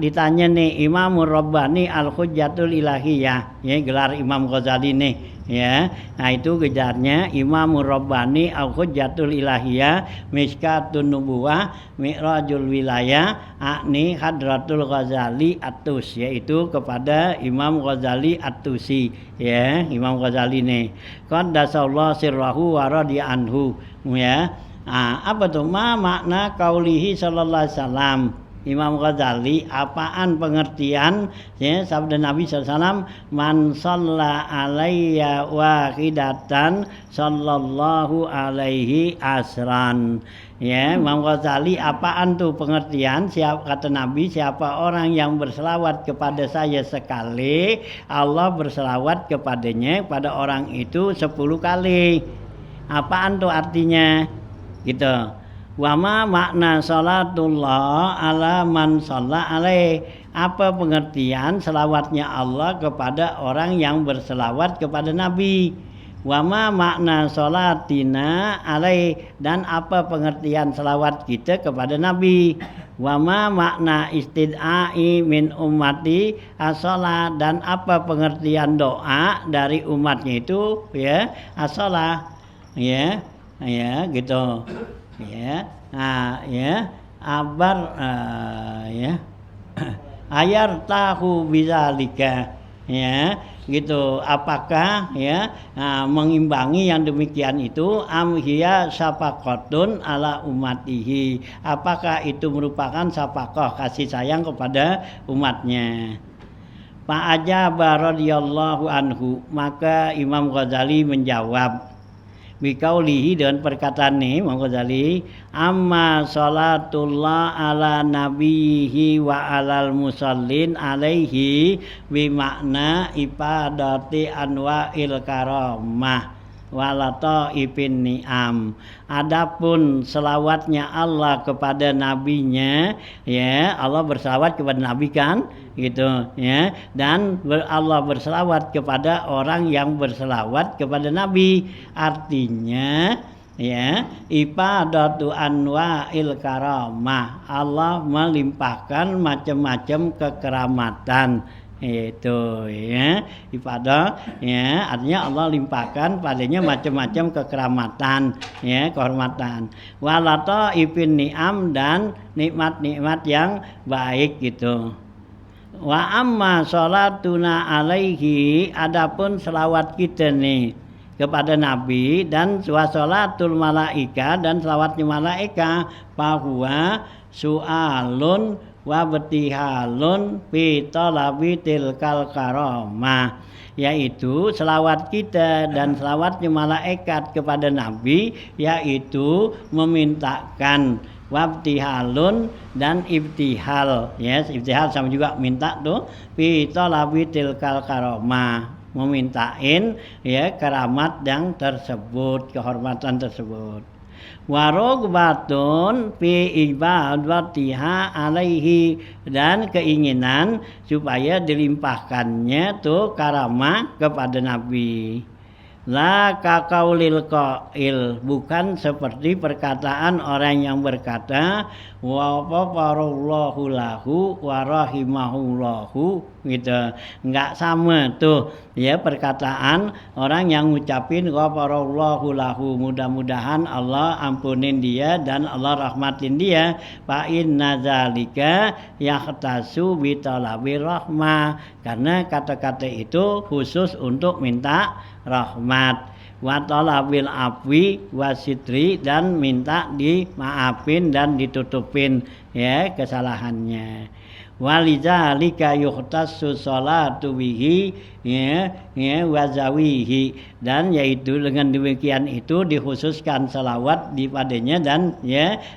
ditanya nih Imamur Rabbani al-Hujjatul Ilahiyah ya, gelar Imam Ghazali nih ya. Nah itu gelarnya Imamur Rabbani al-Hujjatul Ilahiyah Miskatun Nubuwah Mi'rajul Wilayah akni Hadratul Ghazali At-Tus, yaitu kepada Imam Ghazali At-Tusi ya, Imam Ghazali nih qaddasallahu sirrahu wa radiya anhu ya. Apa tuh makna qaulihi sallallahu alaihi wasallam Imam Ghazali, apaan pengertian ya sabda Nabi sallallahu alaihi wasallam, man shalla alayya wahidatan sallallahu alaihi asran ya. Imam Ghazali, apaan tuh pengertian, kata Nabi, siapa orang yang berselawat kepada saya sekali, Allah berselawat kepadanya pada orang itu 10 kali. Apaan tuh artinya gitu. Wama makna salatullah ala man shalla alaih, apa pengertian selawatnya Allah kepada orang yang berselawat kepada Nabi. Wama makna salatina alaih, dan apa pengertian selawat kita kepada Nabi. Wama makna istid'ai min ummati as-shalah, dan apa pengertian doa dari umatnya itu ya as-shalah ya ya gitu ya. Nah ya abar ya ayar tahu bizalika ya gitu, apakah ya mengimbangi yang demikian itu amhiya syafaqatun ala umatihi, apakah itu merupakan syafaqah kasih sayang kepada umatnya. Pak ajaba radhiyallahu anhu, maka Imam Ghazali menjawab bikaulihi, dengan perkataan nih Imam Ghazali, amma salatullah ala nabihi wa alal musallin alaihi bimakna ibadati anwa'il karamah walata ibn ni'am. Adapun selawatnya Allah kepada nabinya ya, Allah berselawat kepada nabi kan gitu ya, dan Allah berselawat kepada orang yang berselawat kepada nabi, artinya ya ibadatu anwa'il karamah, Allah melimpahkan macam-macam kekeramatan itu ya, ibadah ya, artinya Allah limpahkan padanya macam-macam kekeramatan ya, kehormatan, walata ibn ni'am, dan nikmat-nikmat yang baik gitu. Wa amma salatuna alaihi, adapun selawat kita nih kepada Nabi dan wasolatul malaika dan selawatnya malaika bahwa su'alun wa betihalun fi talabi tilkal karamah, yaitu selawat kita dan selawatnya malaikat kepada Nabi yaitu memintakan wabtihalun dan ibtihal, yes, ibtihal sama juga minta tuh fi talabi tilkal karamah, memintain ya keramat yang tersebut, kehormatan tersebut. Warogbatun fi ibadatiha alaihi, dan keinginan supaya dilimpahkannya tuh karamah kepada Nabi. La kaqaulil qail, bukan seperti perkataan orang yang berkata wa ghafarallahu lahu wa rahimahullahu gitu. Enggak sama tuh ya perkataan orang yang ngucapin ghafarallahu lahu, mudah-mudahan Allah ampunin dia dan Allah rahmatin dia, fa inna zalika yahtasu bi talabi rahmah, karena kata-kata itu khusus untuk minta rahmat, wa talabil afwi wasitri, dan minta dimaafin dan ditutupin ya kesalahannya. Walidzalika yuhtassu sholatu bihi ya wazawihi, dan yaitu dengan demikian itu dikhususkan salawat dipadanya dan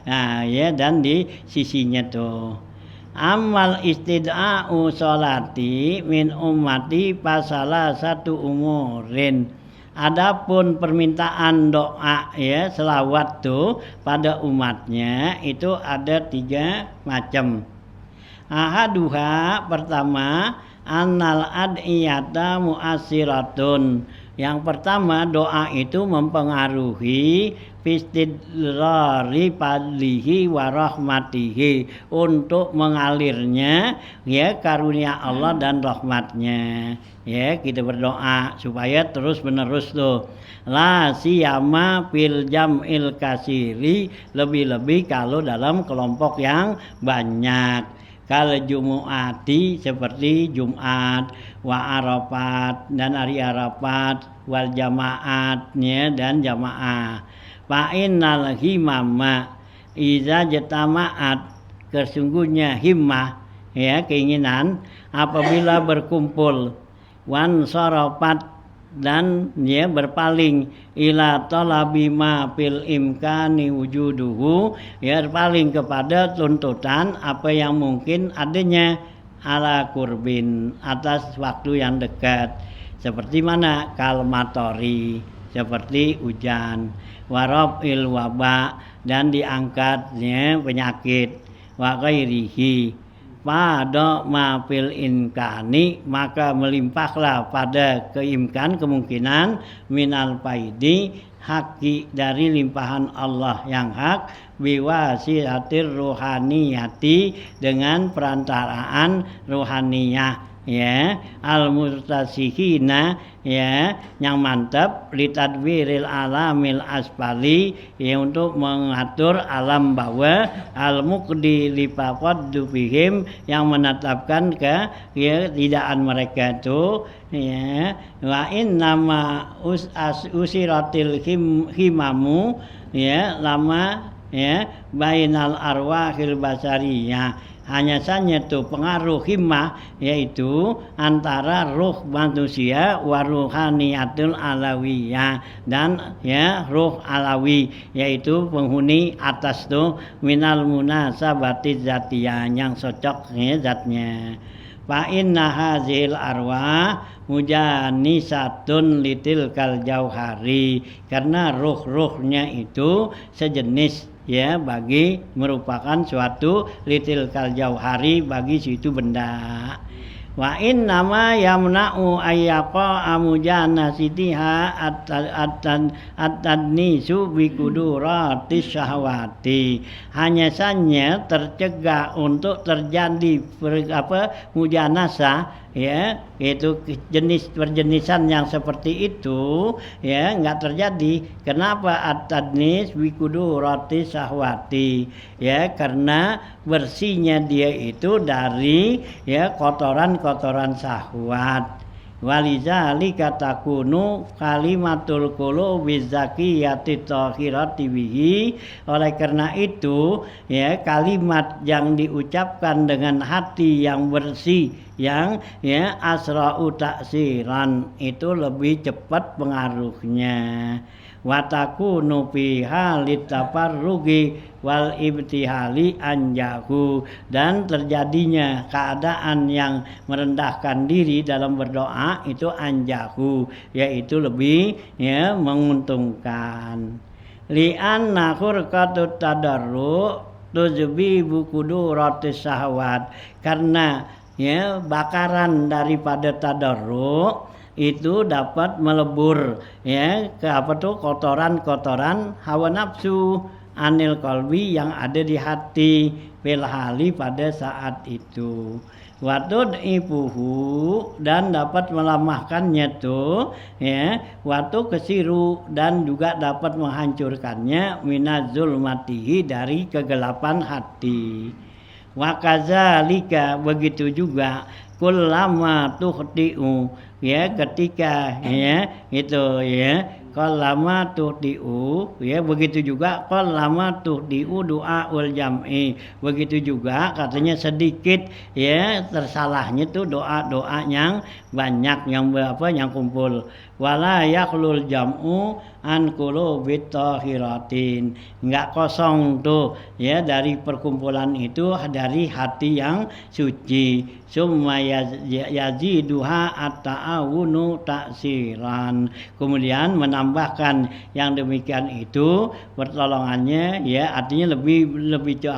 dan di sisinya tuh. Amal istida'u sholati min ummati pasala satu umurin. Adapun permintaan doa ya selawat tuh pada umatnya itu ada 3 macam. Ahaduha, pertama, annal ad'iyata mu'asiratun. Yang pertama, doa itu mempengaruhi fistidrari fadlihi wa rahmatihi, untuk mengalirnya ya karunia Allah dan rahmatnya. Ya, kita berdoa supaya terus menerus tuh. La siyama fil jam'il kasiri, lebih-lebih kalau dalam kelompok yang banyak. Kal jumu'ati, seperti Jumat, wa Arafat, dan hari Arafat, wal jamaatnya dan jamaah. Fa innal himama iza jatama'at, kesungguhnya himmah ya keinginan apabila berkumpul, wan sarafat, dan dia berpaling, ila talabi ma fil imkani wujuduhu, ya berpaling kepada tuntutan apa yang mungkin adanya, ala kurbin, atas waktu yang dekat. Seperti mana? Kalmatori, seperti hujan, warafil waba, dan diangkatnya penyakit, wa ghairihi, pada mafil inkani, maka melimpahlah pada keimkan kemungkinan, minal faidi haki, dari limpahan Allah yang hak, biwasilatir ruhaniyati, dengan perantaraan ruhaniyah ya, al mustasihina ya, yang mantap, litadwiril alamil asfali, ya untuk mengatur alam bawah, al muqdi lifaqaddu bihim, yang menetapkan ke ya tidaan mereka itu ya. Wa innama usiratil himamu ya lama ya bainal arwahil basariyah, hanya saja tuh pengaruh himmah, yaitu antara ruh manusia wa ruhaniyatul alawiyah, dan ya ruh alawi, yaitu penghuni atas tuh, minal munasabati zatiyah, yang cocok ya zatnya. Fa inna hazil arwah mujanisatun litil kal jauhari, karena ruh-ruhnya itu sejenis ya bagi, merupakan suatu litil kal jauhari, bagi situ benda. Wa inna ma yamna'u ayyaqa amujanasitiha at-tadnisu bi quduratis syahwati, hanya saja tercegah untuk terjadi mujanasah ya, itu jenis perjenisan yang seperti itu ya enggak terjadi. Kenapa? At-tadnis bi quduratis syahwati ya, karena bersihnya dia itu dari ya kotoran-kotoran syahwat. Walizalika takunu kalimatul qulubi zakiyati tahirati bihi. Oleh karena itu ya, kalimat yang diucapkan dengan hati yang bersih, yang ya asra'u taksiran, itu lebih cepat pengaruhnya. Watakunu fi halit tafarrugi wal ibtihali anjahu, dan terjadinya keadaan yang merendahkan diri dalam berdoa itu anjahu, yaitu lebih ya menguntungkan. Li'anna khurqatut tadarru tuzbibu quduratis syahwat, karena ya bakaran daripada tadarru itu dapat melebur ya ke kotoran-kotoran hawa nafsu anil qalbi yang ada di hati filhali pada saat itu. Watud ibuhu, dan dapat melemahkannya tuh ya, waktu kesiru, dan juga dapat menghancurkannya minazul matihi, dari kegelapan hati. Wakazalika, begitu juga kullama tuhdi'u, ya ketika ya itu ya kullama tuhdi'u, ya begitu juga kullama tuhdi'u doaul jam'i, begitu juga katanya sedikit ya tersalahnya tuh doa-doa yang banyak, yang yang kumpul. Wala yakhlul jam'u an qulubit tahiratin, enggak kosong tuh ya dari perkumpulan itu dari hati yang suci. Summa yaziduha at-ta'awunu taksiran, kemudian menambahkan yang demikian itu pertolongannya ya, artinya lebih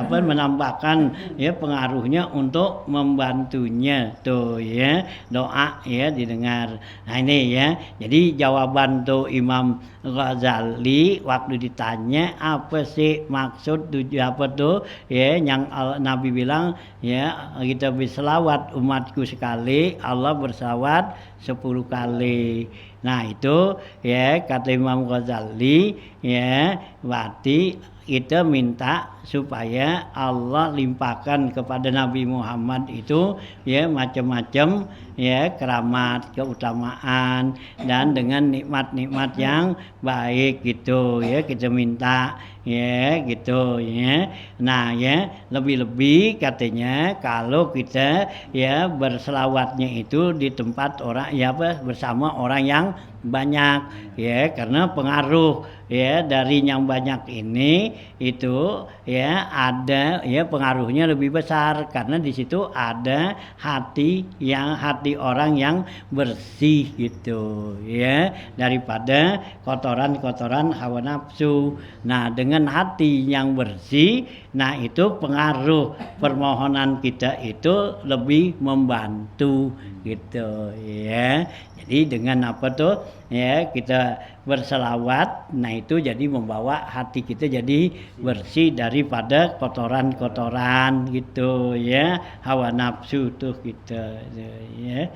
menambahkan ya pengaruhnya untuk membantunya tuh ya, doa ya didengar. Nah ini ya, jadi jawaban tuh Imam Ghazali waktu ditanya apa sih maksud apa tuh ya yang Nabi bilang ya, kita berselawat umatku sekali, Allah berselawat 10 kali. Nah itu ya kata Imam Ghazali ya, berarti kita minta supaya Allah limpahkan kepada Nabi Muhammad itu ya macam-macam ya keramat, keutamaan, dan dengan nikmat-nikmat yang baik gitu ya, kita minta ya gitu ya. Nah ya, lebih-lebih katanya kalau kita ya berselawatnya itu di tempat orang ya bersama orang yang banyak ya, karena pengaruh ya dari yang banyak ini itu ya ada ya pengaruhnya lebih besar, karena di situ ada hati orang yang bersih gitu ya, daripada kotoran-kotoran hawa nafsu. Nah dengan hati yang bersih, nah itu pengaruh permohonan kita itu lebih membantu gitu ya. Jadi dengan apa tuh ya kita berselawat, nah itu jadi membawa hati kita jadi bersih daripada kotoran-kotoran gitu ya, hawa nafsu tuh gitu ya.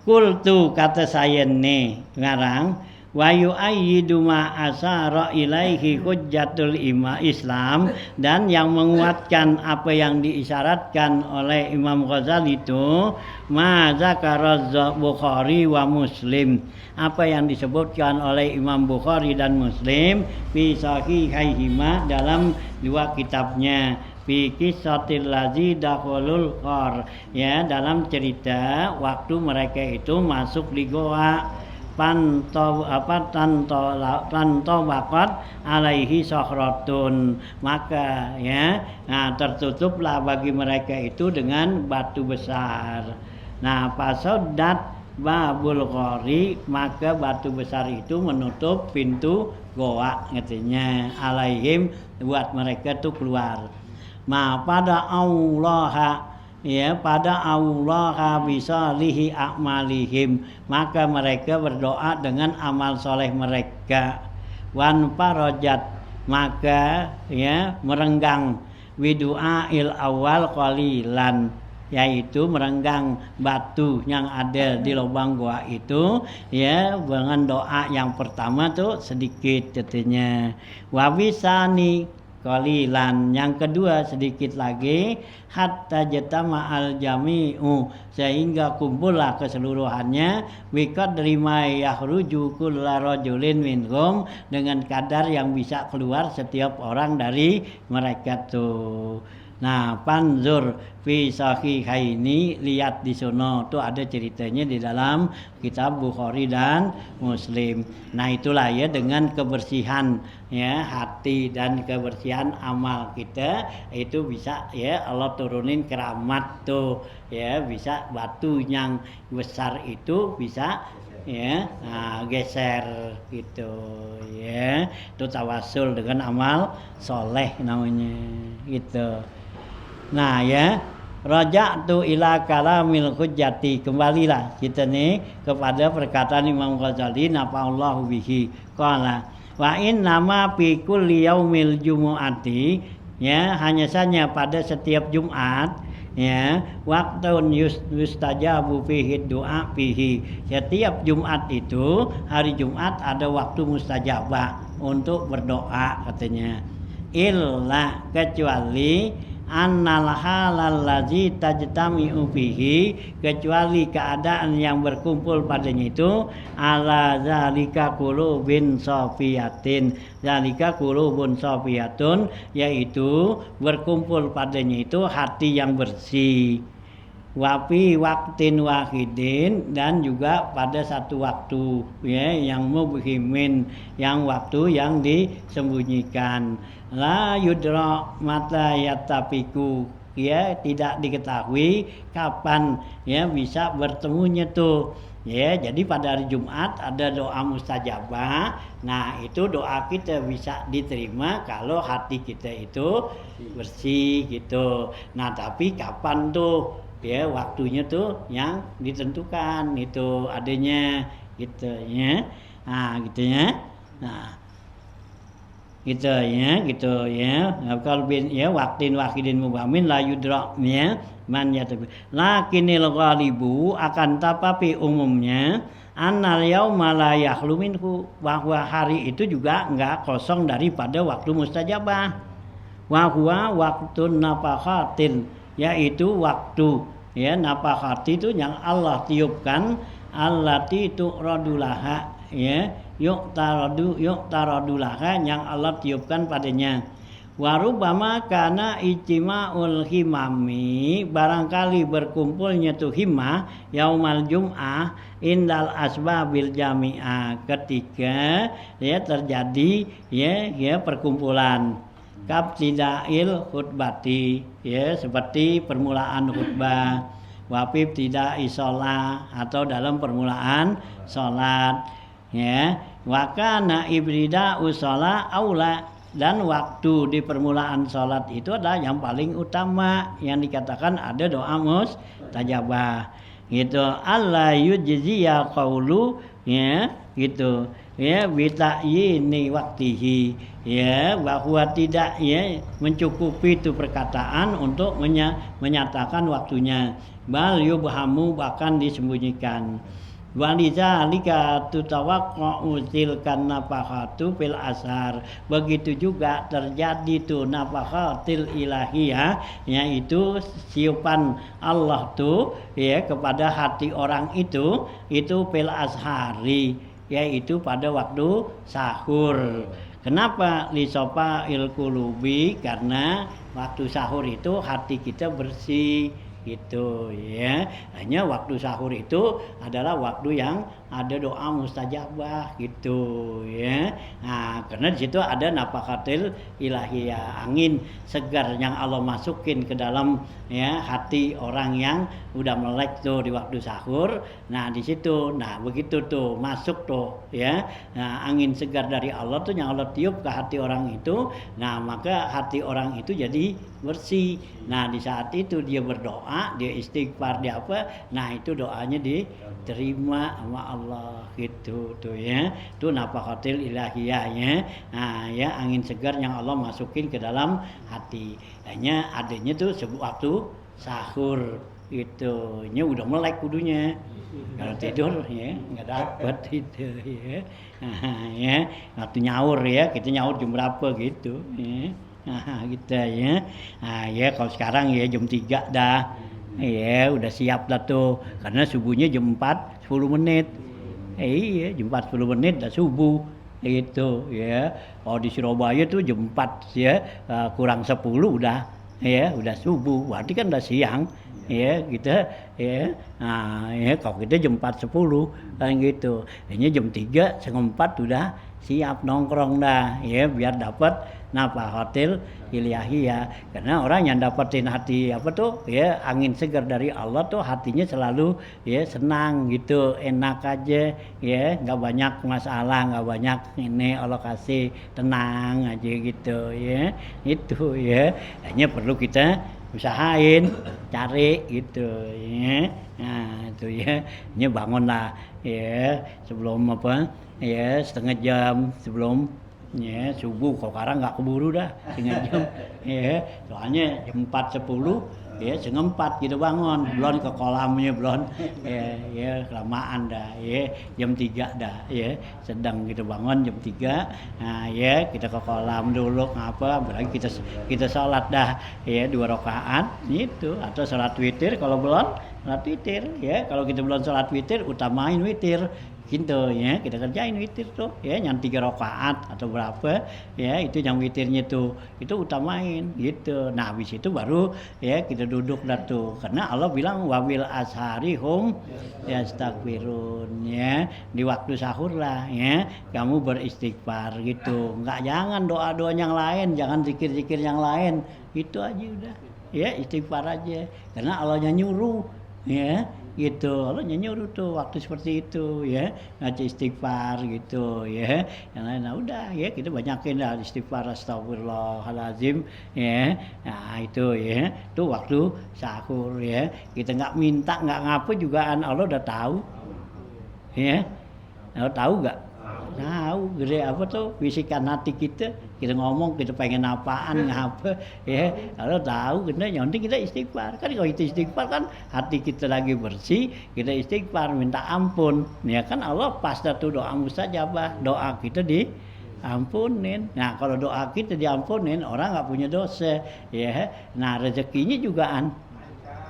Kultu, kata saya nih ngarang, wa yu'ayyidu ma asara ilaihi hujjatul Islam, dan yang menguatkan apa yang diisyaratkan oleh Imam Ghazali itu ma zakara Bukhari wa Muslim, apa yang disebutkan oleh Imam Bukhari dan Muslim fi sahihaihima, dalam dua kitabnya, fi qissatil ladzi dakhulul qar, ya dalam cerita waktu mereka itu masuk di goa, tanto bakat alaihi sakhratun, maka ya tertutuplah bagi mereka itu dengan batu besar. Nah fasaddat babul qari, maka batu besar itu menutup pintu goa katanya, alaihim, buat mereka tuh keluar. Pada Allah ya, pada Allah bisalihi a'malihim, maka mereka berdoa dengan amal soleh mereka. Wan farajat, maka ya merenggang, widu'ail awal qalilan, yaitu merenggang batu yang ada di lubang goa itu ya dengan doa yang pertama tuh sedikit katanya. Wabisani qalilan. Yang kedua sedikit lagi, hatta jatama al jami'u, sehingga kumpullah keseluruhannya, biqadri ma yakhruju kullu rajulin minhum, dengan kadar yang bisa keluar setiap orang dari mereka tuh. Nah, panzur fi sahihaini, lihat di sono tuh ada ceritanya di dalam kitab Bukhari dan Muslim. Nah, itulah ya, dengan kebersihan ya hati dan kebersihan amal kita itu bisa ya Allah turunin keramat tuh ya, bisa batu yang besar itu bisa ya geser gitu ya. Itu tawasul dengan amal soleh namanya gitu. Nah ya, raja'tu ila kalamil hujjati, kembalilah kita nih kepada perkataan Imam Ghazali nafa'allahu bihi, qala wa in nama fi kulli yaumil jumu'ati, ya hanya saja pada setiap Jumat ya, waktun yustajabu fihi doa fihi, setiap Jumat itu hari Jumat ada waktu mustajabah untuk berdoa katanya, illa kecuali annal halal ladzi tajtami'u fihi, kecuali keadaan yang berkumpul padanya itu, ala zalika qulubin safiyatin, zalika qulubun safiyatun, yaitu berkumpul padanya itu hati yang bersih, wafi waktin wahidin, dan juga pada satu waktu ya, yang mubhimin, yang waktu yang disembunyikan, la yudra mata yatafiku, ya tidak diketahui kapan ya bisa bertemunya tuh ya. Jadi pada hari Jumat ada doa mustajabah. Nah itu doa kita bisa diterima kalau hati kita itu bersih gitu. Nah tapi kapan tuh ya, waktunya tuh yang ditentukan itu adanya gitu ya. Nah gitu ya. Nah gitu ya. Nah, kalau ya waktin wakidin mubamin la yudra ya man yatabi, lakinil ghalibu, akan tapi umumnya, annal yauma la yakhlu minhu, bahwa hari itu juga enggak kosong daripada waktu mustajabah, wa huwa waktun nafakhatin, yaitu waktu ya nafakhati itu yang Allah tiupkan, allati tu'radulaha ya, yuk taradulaha, yang Allah tiupkan padanya, warubama kana ijtima'ul himami, barangkali berkumpulnya tuh himmah yaumal jum'ah indal asbabil jami'ah, ketika ya terjadi ya perkumpulan, kabtidail khutbati ya, seperti permulaan khutbah, wafib tidak isolah, atau dalam permulaan salat ya, wakana ibrida usola aula, dan waktu di permulaan salat itu adalah yang paling utama, yang dikatakan ada doa mustajabah gitu, alla yujziya qaulu ya gitu ya, bita'yini waktihi ya, bahwa tidak ya mencukupi itu perkataan untuk menyatakan waktunya, bal yubhamu, bahkan disembunyikan. Walidzalika tutawaqqa'u tilkan nafakhatu fil ashar, begitu juga terjadi tuh nafakhatil ilahiyah, yaitu siupan Allah tuh ya kepada hati orang itu fil ashari, yaitu pada waktu sahur. Kenapa lisofa ilkulubi? Karena waktu sahur itu hati kita bersih gitu ya. Hanya waktu sahur itu adalah waktu yang ada doa mustajabah gitu ya. Nah, karena di situ ada nafakatil ilahiyah, angin segar yang Allah masukin ke dalam ya hati orang yang udah melek tuh di waktu sahur. Nah, di situ nah begitu tuh masuk tuh ya. Nah, angin segar dari Allah tuh yang Allah tiup ke hati orang itu. Nah, maka hati orang itu jadi bersih. Nah, di saat itu dia berdoa, dia istighfar, dia apa? Nah, itu doanya diterima sama Allah gitu tuh ya. Itu nafakatil ilahiyahnya. Nah, ya angin segar yang Allah masukin ke dalam hati. Hanya adanya tuh waktu sahur itu. Nya udah melek kudunya. Kalau tidur ya nggak dapat itu ya. Nah, ya waktu nyaur ya, kita nyaur jam berapa gitu ya. Nah, gitu ya. Nah, ya kalau sekarang ya jam 3 dah. Ya, udah siap dah tuh. Karena subuhnya jam 4 10 menit. Iya, jam 4 10 menit dah subuh. Gitu ya. Kalau di Surabaya tuh jam 4 ya, kurang 10 udah subuh. Berarti kan udah siang. Ya, gitu ya. Nah, ya kalau kita jam 4 10 kan gitu. Ini jam 3 setengah 4 udah siap nongkrong dah ya biar dapat napa hotel ilahiyah karena orang yang dapetin hati apa tuh ya angin segar dari Allah tuh hatinya selalu ya senang gitu enak aja ya nggak banyak masalah nggak banyak ini Allah kasih tenang aja gitu ya itu ya hanya perlu kita usahain cari gitu ya nah itu ya ini bangun lah ya sebelum apa ya setengah jam sebelum ya subuh kok sekarang nggak keburu dah setengah jam ya soalnya jam 4.10 ya setengah 4 gitu bangun belum ke kolamnya belum ya kelamaan dah ya jam 3 dah ya sedang gitu bangun jam 3 nah ya kita ke kolam dulu ngapa berarti kita sholat dah ya 2 rakaat gitu atau sholat witir kalau belum sholat witir ya kalau kita belum sholat witir utamain witir gitu ya kita kerjain witir tuh ya yang 3 rakaat atau berapa ya itu yang witirnya tuh itu utamain gitu nah habis itu baru ya kita duduk dah tuh karena Allah bilang wabil ashari hum yastaghfirun ya di waktu sahur lah ya kamu beristighfar gitu nggak jangan doa-doa yang lain jangan zikir-zikir yang lain itu aja udah ya istighfar aja karena Allahnya nyuruh ya gitu Allah nyuruh tuh waktu seperti itu ya ngaji istighfar gitu ya yang lain nah udah ya kita banyakin lah istighfar astagfirullahalazim ya nah itu ya tuh waktu sahur ya kita nggak minta nggak ngapa juga Allah udah tahu ya tahu nggak tahu gede apa tuh bisikan hati kita ngomong kita pengen apaan ngapa ya kalau tahu kita yang penting kita istighfar kan kalau kita istighfar kan hati kita lagi bersih kita istighfar minta ampun ya kan Allah pasti tuh doa mustajabah doa kita diampunin nah kalau doa kita diampunin orang nggak punya dosa ya nah rezekinya juga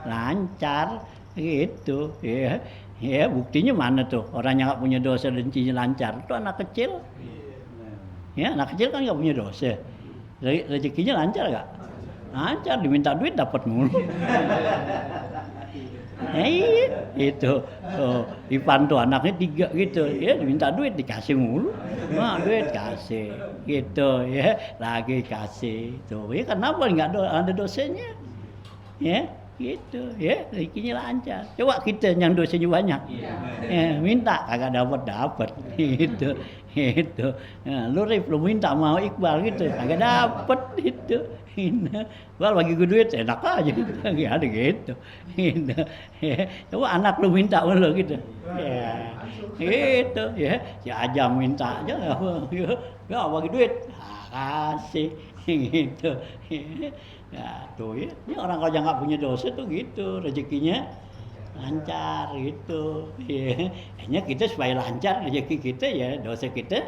lancar gitu ya ya buktinya mana tuh orang yang nggak punya dosa rezekinya lancar itu anak kecil ya anak kecil kan nggak punya dosa rezekinya lancar nggak lancar diminta duit dapat mulu itu Ipan tuh anaknya 3 gitu ya diminta duit dikasih mulu nah duit kasih gitu ya lagi kasih tuh ya kenapa nggak ada dosanya ya gitu ya rezekinya lancar coba kita yang dosanya banyak minta kagak dapat gitu ya, lu minta mau Iqbal gitu kagak dapat gitu Iqbal bagi gue duit enak aja nggak ada gitu ya. Coba anak lu minta lu gitu ya gitu ya si Ajam minta aja ya bagi duit kasih gitu ya tuh ya ini orang kalau nggak punya dosa tuh gitu rezekinya lancar gitu ya hanya kita supaya lancar rezeki kita ya dosa kita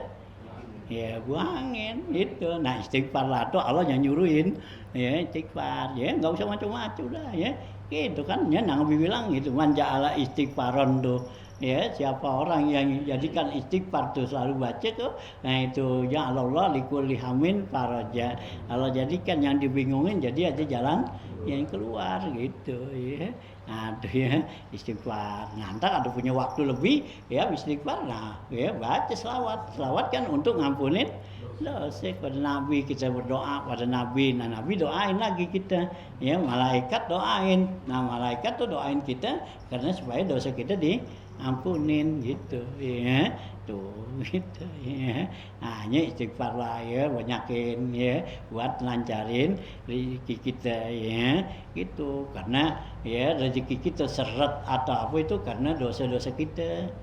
ya buangin gitu nah istighfar lah tuh Allah yang nyuruhin ya istighfar ya nggak usah macam-macam dah ya gitu kan ya Nabi bilang gitu manja'ala istighfaron tuh ya siapa orang yang jadikan istighfar tuh selalu baca tuh nah itu ya Allah likulli hamin faraja Allah jadikan yang dibingungin jadi aja jalan yang keluar gitu ya nah tuh ya istighfar nah ntar ada punya waktu lebih ya istighfar nah ya baca selawat kan untuk ngampunin dosa pada Nabi kita berdoa pada Nabi nah Nabi doain lagi kita ya malaikat doain nah malaikat tuh doain kita karena supaya dosa kita diampunin gitu ya tuh gitu ya hanya istighfar lah ya banyakin ya buat lancarin rezeki kita ya gitu karena ya rezeki kita seret atau apa itu karena dosa-dosa kita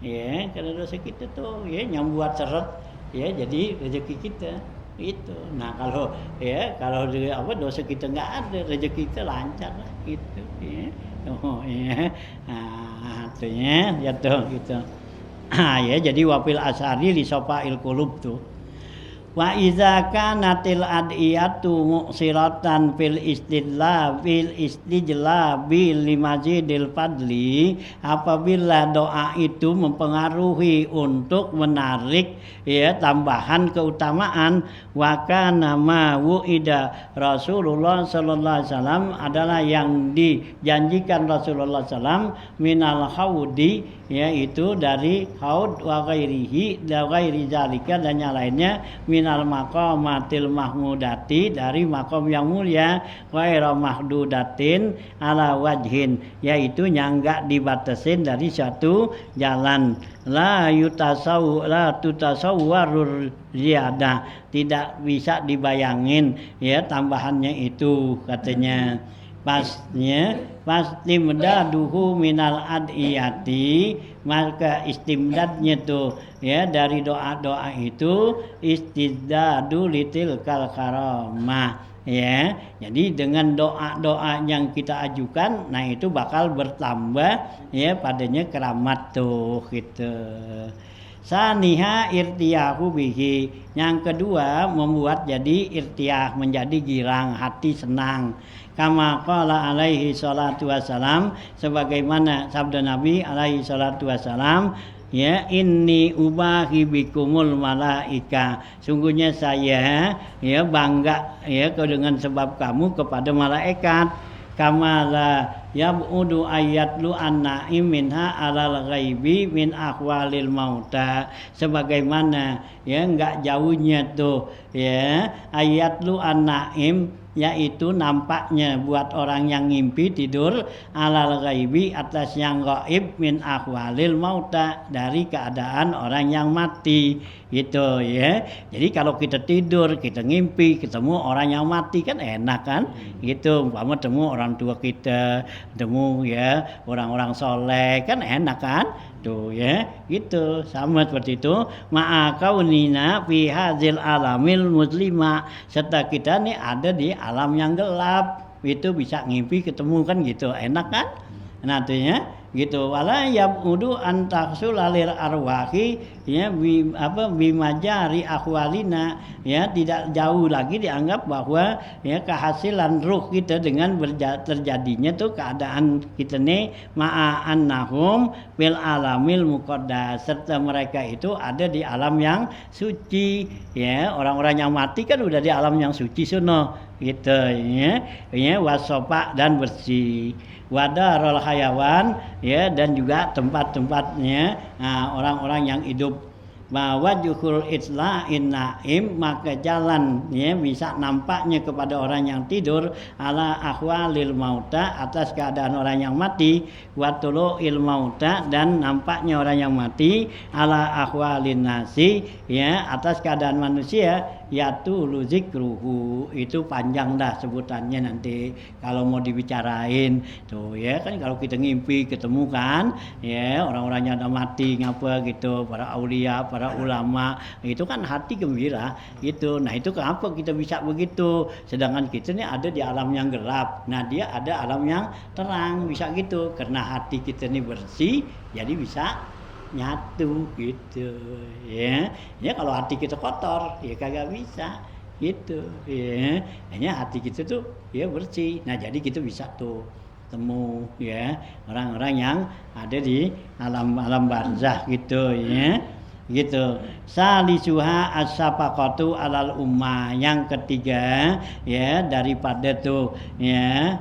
ya karena dosa kita tuh ya yang buat seret ya jadi rezeki kita itu nah kalau dosa kita nggak ada rezeki kita lancar lah gitu ya ya nah artinya jatuh gitu ya jadi wafil asari li sofail qulub tuh Wa iza kanatil adiyatu mu'siratan fil istijlabi limazidil fadli, apabila doa itu mempengaruhi untuk menarik ya tambahan keutamaan, wa kana ma wu'ida Rasulullah sallallahu alaihi wasallam adalah yang dijanjikan Rasulullah sallam minal haudi, yaitu dari haud wa ghairihi da ghairi zalika dan yang lainnya minal maqamatil mahmudati, dari maqam yang mulia, ghaira mahdudatin ala wajhin, yaitu yang enggak dibatasin dari satu jalan, la tutasawwarur ziyadah, tidak bisa dibayangin ya tambahannya itu katanya. Pasti mendaduhu minal adiyati, maka istimdadnya tuh ya dari doa-doa itu istidadu litil kal karamah ya. Jadi dengan doa-doa yang kita ajukan, nah itu bakal bertambah ya padanya keramat tuh gitu. Saniha irtiyahu bihi, yang kedua membuat jadi irtiyah, menjadi girang, hati senang. Kama qala alaihi salatu wassalam, sebagaimana sabda Nabi alaihi salatu wassalam, ya inni ubahi bikumul malaika, sungguhnya saya ya bangga ya dengan sebab kamu kepada malaikat. Kamala yab'udu ayatlu an-na'im minha alal ghaibi min ahwalil mauta, sebagaimana ya enggak jauhnya tuh ya ayatlu an-na'im, yaitu nampaknya buat orang yang ngimpi tidur, alal ghaibi atas yang gaib, min ahwalil mauta dari keadaan orang yang mati gitu ya. Jadi kalau kita tidur, kita ngimpi ketemu orang yang mati kan enak kan gitu, umpama temu orang tua kita, temu ya orang-orang soleh kan enak kan tuh ya gitu. Sama seperti itu ma'a kaunina fi hadzal alamil muslima, serta kita nih ada di alam yang gelap, itu bisa ngimpi ketemu kan gitu, enak kan. Nah artinya gitu, wala yabudu antahsul alir arwahi ya bimajari ahwalina, ya tidak jauh lagi dianggap bahwa ya kehasilan ruh kita dengan terjadinya tuh keadaan kita nih ma'a annahum bil alamil muqaddas, serta mereka itu ada di alam yang suci ya. Orang-orang yang mati kan udah di alam yang suci sono gitu ya wasofa dan bersih, wadarul hayawan ya, dan juga tempat-tempatnya orang-orang yang hidup. Bahwa juhul itla'in naim, maka jalan ya bisa nampaknya kepada orang yang tidur, ala ahwalil mauta, atas keadaan orang yang mati, watulu il mauta, dan nampaknya orang yang mati, ala ahwalin nasi ya atas keadaan manusia, yatu zikruhu, itu panjang dah sebutannya nanti kalau mau dibicarain tuh ya kan. Kalau kita ngimpi ketemu kan ya orang-orang yang udah mati ngapa gitu, para aulia, para ulama, itu kan hati gembira gitu. Nah itu kenapa kita bisa begitu, sedangkan kita ini ada di alam yang gelap, nah dia ada alam yang terang, bisa gitu karena hati kita ini bersih jadi bisa nyatu gitu ya. Ya kalau hati kita kotor ya kagak bisa gitu ya. Hanya hati kita tuh ya bersih, nah jadi kita bisa tuh temu ya orang-orang yang ada di alam barzah gitu ya gitu. Salisuha as-safaqatu alal ummah, yang ketiga ya daripada tuh ya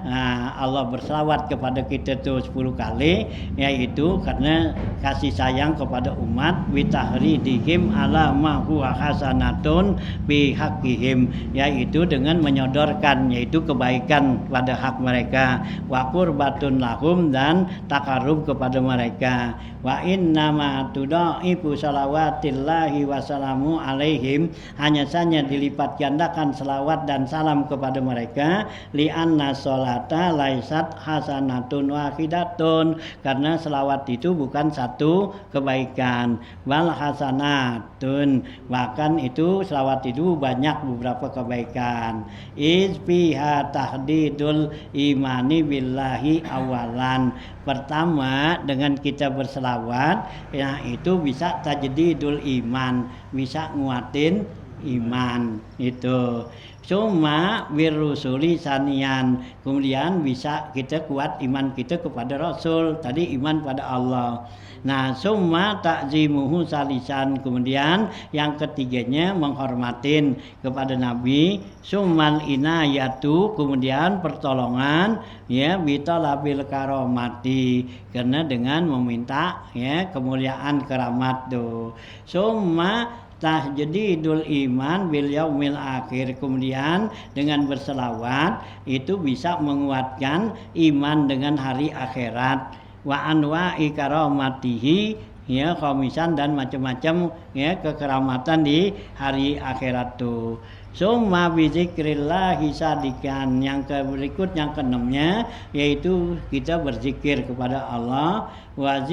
Allah berselawat kepada kita tuh 10 kali, yaitu karena kasih sayang kepada umat, bitahridihim ala ma huwa hasanatun bi haqqihim, yaitu dengan menyodorkan yaitu kebaikan pada hak mereka, wa qurbatun lahum, dan takarub kepada mereka, wa innama tudaifu salawatillahi wassalamu alaihim, hanya saja dilipat gandakan selawat dan salam kepada mereka, li'anna sholata laisat hasanatun wahidatun, karena selawat itu bukan satu kebaikan, wal hasanatun, bahkan itu selawat itu banyak beberapa kebaikan, izbiha tahdidul imani billahi awalan, pertama dengan kita berselawat ya itu bisa tajdidul iman, bisa nguatin iman itu. Cuma wirusuli sanian, kemudian bisa kita kuat iman kita kepada Rasul, tadi iman pada Allah. Nah, summa takzimuhu salisan, kemudian yang ketiganya menghormatin kepada Nabi, summal inayatu, kemudian pertolongan ya bitalabil karomati, karena dengan meminta ya kemuliaan keramat tuh. Summa tajdidul iman bil yaumil akhir, kemudian dengan berselawat itu bisa menguatkan iman dengan hari akhirat. Wa anwa'i karamatihi ya khamisan, dan macam-macam ya kekeramatan di hari akhirat tuh. Summa bizikrillah sadikan, yang berikut yang keenamnya yaitu kita berzikir kepada Allah. Wa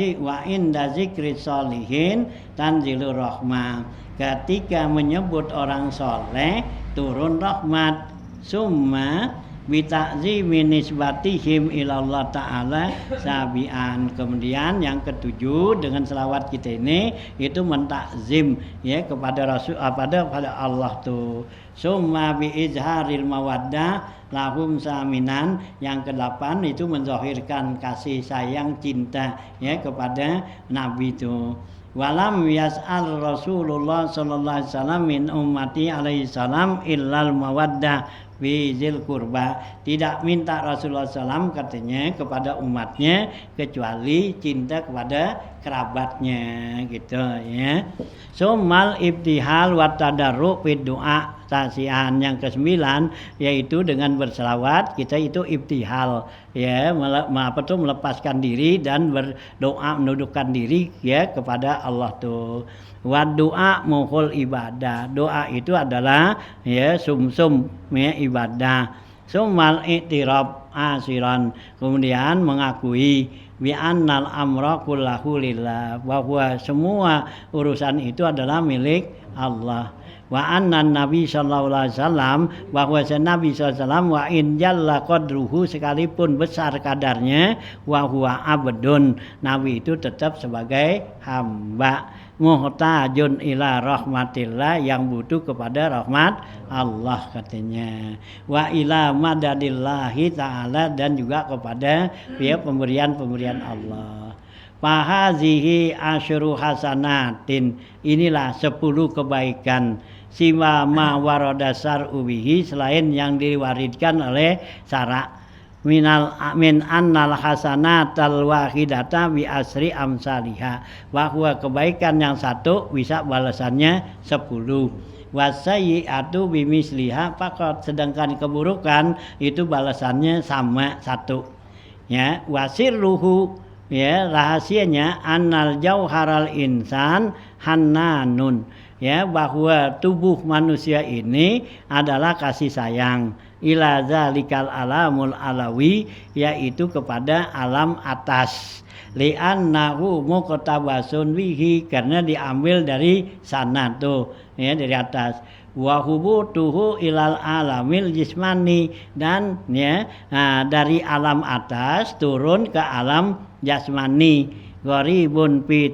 inda zikri sholihin tanzilur rahmah, ketika menyebut orang soleh turun rahmat. Summa bitakzimi nisbatihim ilallah ta'ala sabian, kemudian yang ketujuh dengan selawat kita ini itu mentakzim ya kepada Rasul pada Allah tuh. Summa bi izharil mawaddah lahum saminan, yang kedelapan itu menzahirkan kasih sayang cinta ya kepada Nabi itu. Walam yas'al Rasulullah sallallahu alaihi wasallam min ummati alaihi salam illal mawaddah bizil kurba, tidak minta Rasulullah SAW katanya kepada umatnya kecuali cinta kepada kerabatnya gitu ya. Sumal ibtihal wa tadarru fid du'a tasian, yang kesembilan yaitu dengan berselawat kita itu ibtihal ya, melepaskan diri dan berdoa menundukkan diri ya kepada Allah tuh. Wa doa muhul ibadah, doa itu adalah ya sumsum ya ibadah. Sumal i'tirab asiran, kemudian mengakui bi annal amra kullahu lillah, bahwa semua urusan itu adalah milik Allah. Wa annan nabi sallallahu alaihi wasallam, bahwa Nabi sallallahu wa in jalla qadruhu, sekalipun besar kadarnya, wa huwa abdun, nabi itu tetap sebagai hamba, muhtajun ila rahmatillah, yang butuh kepada rahmat Allah katanya, wa ila madadillahi ta'ala, dan juga kepada pemberian-pemberian Allah. Fahazihi asyru hasanatin, inilah 10 kebaikan, siwa ma warada sar'u bihi, selain yang diwaridkan oleh syara. Min annal hasanatal wahidata bi asri amsalihah, bahwa kebaikan yang satu bisa balasannya 10. Wasayyi'atu bimisliha faqat, sedangkan keburukan itu balasannya sama 1 ya. Wasirruhu ya, rahasianya annal jauharal insan hannanun ya, bahwa tubuh manusia ini adalah kasih sayang, ila zalikal alamul alawi, yaitu kepada alam atas, li'annahu muqtabasun bihi, karena diambil dari sana tuh ya, dari atas. Wa hubutuhu ilal alamil jismani, dan ya dari alam atas turun ke alam jasmani. Gharibun fi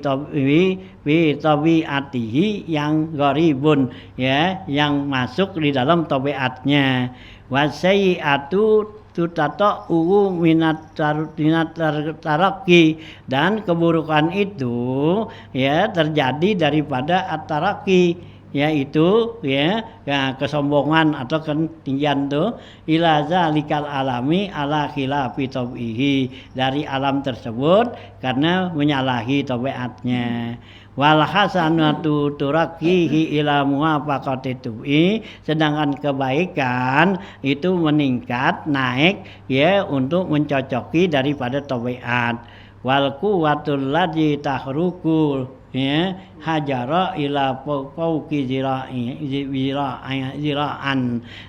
tabiatihi, yang gharibun ya, yang masuk di dalam tabiatnya. Wasayyi'atu tutata'u minat taraki, dan keburukan itu ya terjadi daripada at-taraki, yaitu ya kesombongan atau ketinggian tuh, ila zalikal alami ala khilafi tabihi, dari alam tersebut karena menyalahi tabiatnya. Wal hasanatu turakihi ila muwafaqati tubi, sedangkan kebaikan itu meningkat naik ya untuk mencocoki daripada tabiat. Wal quwwatul ladzi tahruku ya hajara ila fauqi zira'an,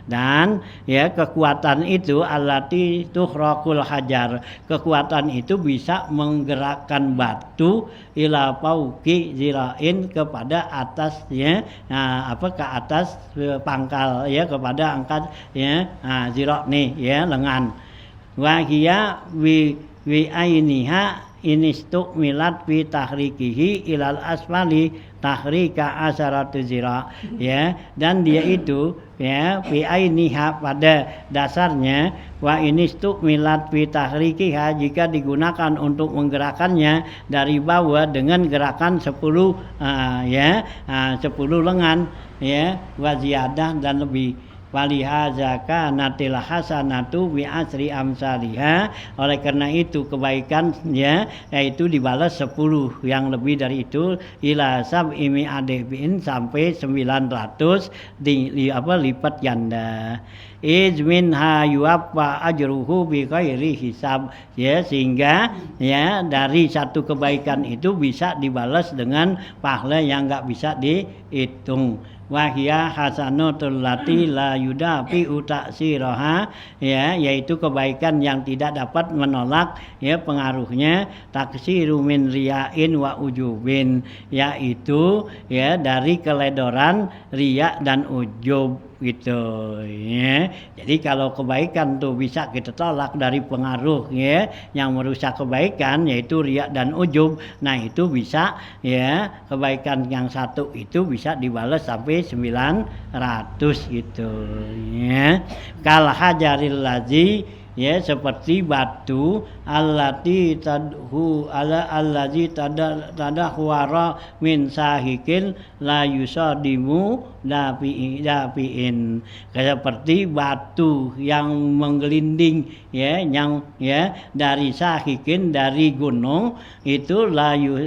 dan ya kekuatan itu allati tuhraqul hajar, kekuatan itu bisa menggerakkan batu ila fauqi zira'in, kepada atasnya ke atas pangkal ya, kepada angkat ya zira' nih ya lengan. Wa hiya wi ainiha inistu milat fi tahrikihi ilal asfali tahrika asaratu zira, ya, dan dia itu ya fi ainiha pada dasarnya, wa inistu milat fi tahrikiha jika digunakan untuk menggerakkannya dari bawah dengan gerakan 10 10 lengan, ya, wa ziyadah dan lebih. Walihaza kanatil hasanatu bi asri amsalihha, oleh karena itu kebaikan ya yaitu dibalas 10 yang lebih dari itu, ila sab'i mi'adin sampai 900 lipat ganda. Izmin ha yuwaffa ajruhu bi ghairi hisab, ya, sehingga ya dari satu kebaikan itu bisa dibalas dengan pahala yang enggak bisa dihitung. Wahia hasanatul lati la yudafi taksiraha, ya, yaitu kebaikan yang tidak dapat menolak ya pengaruhnya, taksiru min riyain wa ujubin, yaitu ya dari keledoran riya dan ujub gitu ya. Jadi kalau kebaikan tuh bisa kita tolak dari pengaruh ya yang merusak kebaikan yaitu riya dan ujub, nah itu bisa ya kebaikan yang satu itu bisa dibalas sampai 900 gitu ya. Kal hajaril ladzi, ya, seperti batu allati tadhu allazi tadahwara min sahikin la yusadimu dafiin, seperti batu yang menggelinding ya yang ya dari sahikin dari gunung itu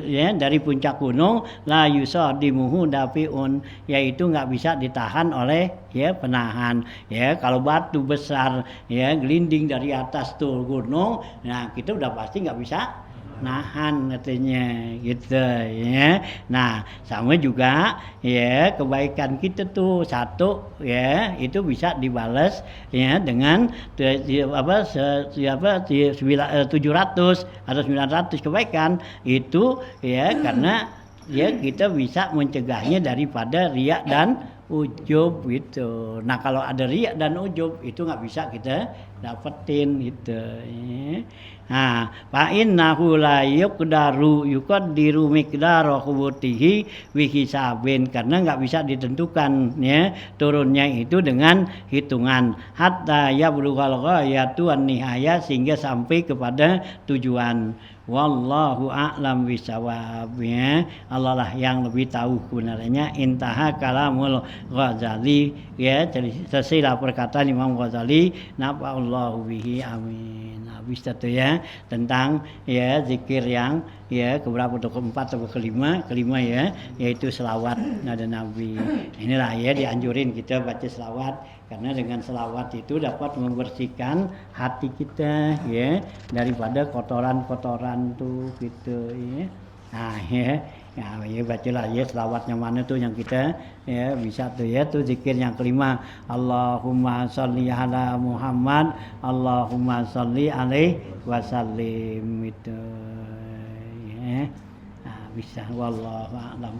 ya dari puncak gunung la yusadimuhu dafiun, yaitu enggak bisa ditahan oleh ya penahan. Ya, kalau batu besar ya gelinding dari atas tuh gunung, nah kita udah pasti nggak bisa nahan katanya gitu ya. Nah sama juga ya kebaikan kita tuh satu ya itu bisa dibalas ya dengan 700 atau 900 kebaikan itu ya karena ya kita bisa mencegahnya daripada riya dan ujub gitu. Nah kalau ada riya dan ujub itu nggak bisa kita dapetin gitu ya. Nah, fa innahu la yuqaddiru miqdara khubutihi bi hisabin, karena nggak bisa ditentukan ya turunnya itu dengan hitungan, hatta yablughal ghayatu wan nihaya, sehingga sampai kepada tujuan. Wallahu a'lam bisawab, ya. Allah lah yang lebih tahu kebenarannya. Intaha kalamul Ghazali, ya, selesailah perkataan Imam Ghazali, nafa'allahu bihi, amin. Habis itu ya tentang ya zikir yang ya keberapa atau keempat atau kelima ya, yaitu selawat nada Nabi. Inilah ya dianjurin kita baca selawat, karena dengan selawat itu dapat membersihkan hati kita ya daripada kotoran-kotoran tuh gitu ya. Nah ya bacalah ya selawatnya mana tuh yang kita ya bisa tuh ya tuh zikir yang kelima, Allahumma sholli ala Muhammad, Allahumma sholli alaihi wasallim itu ya. Nah, bisa wallahu a'lam.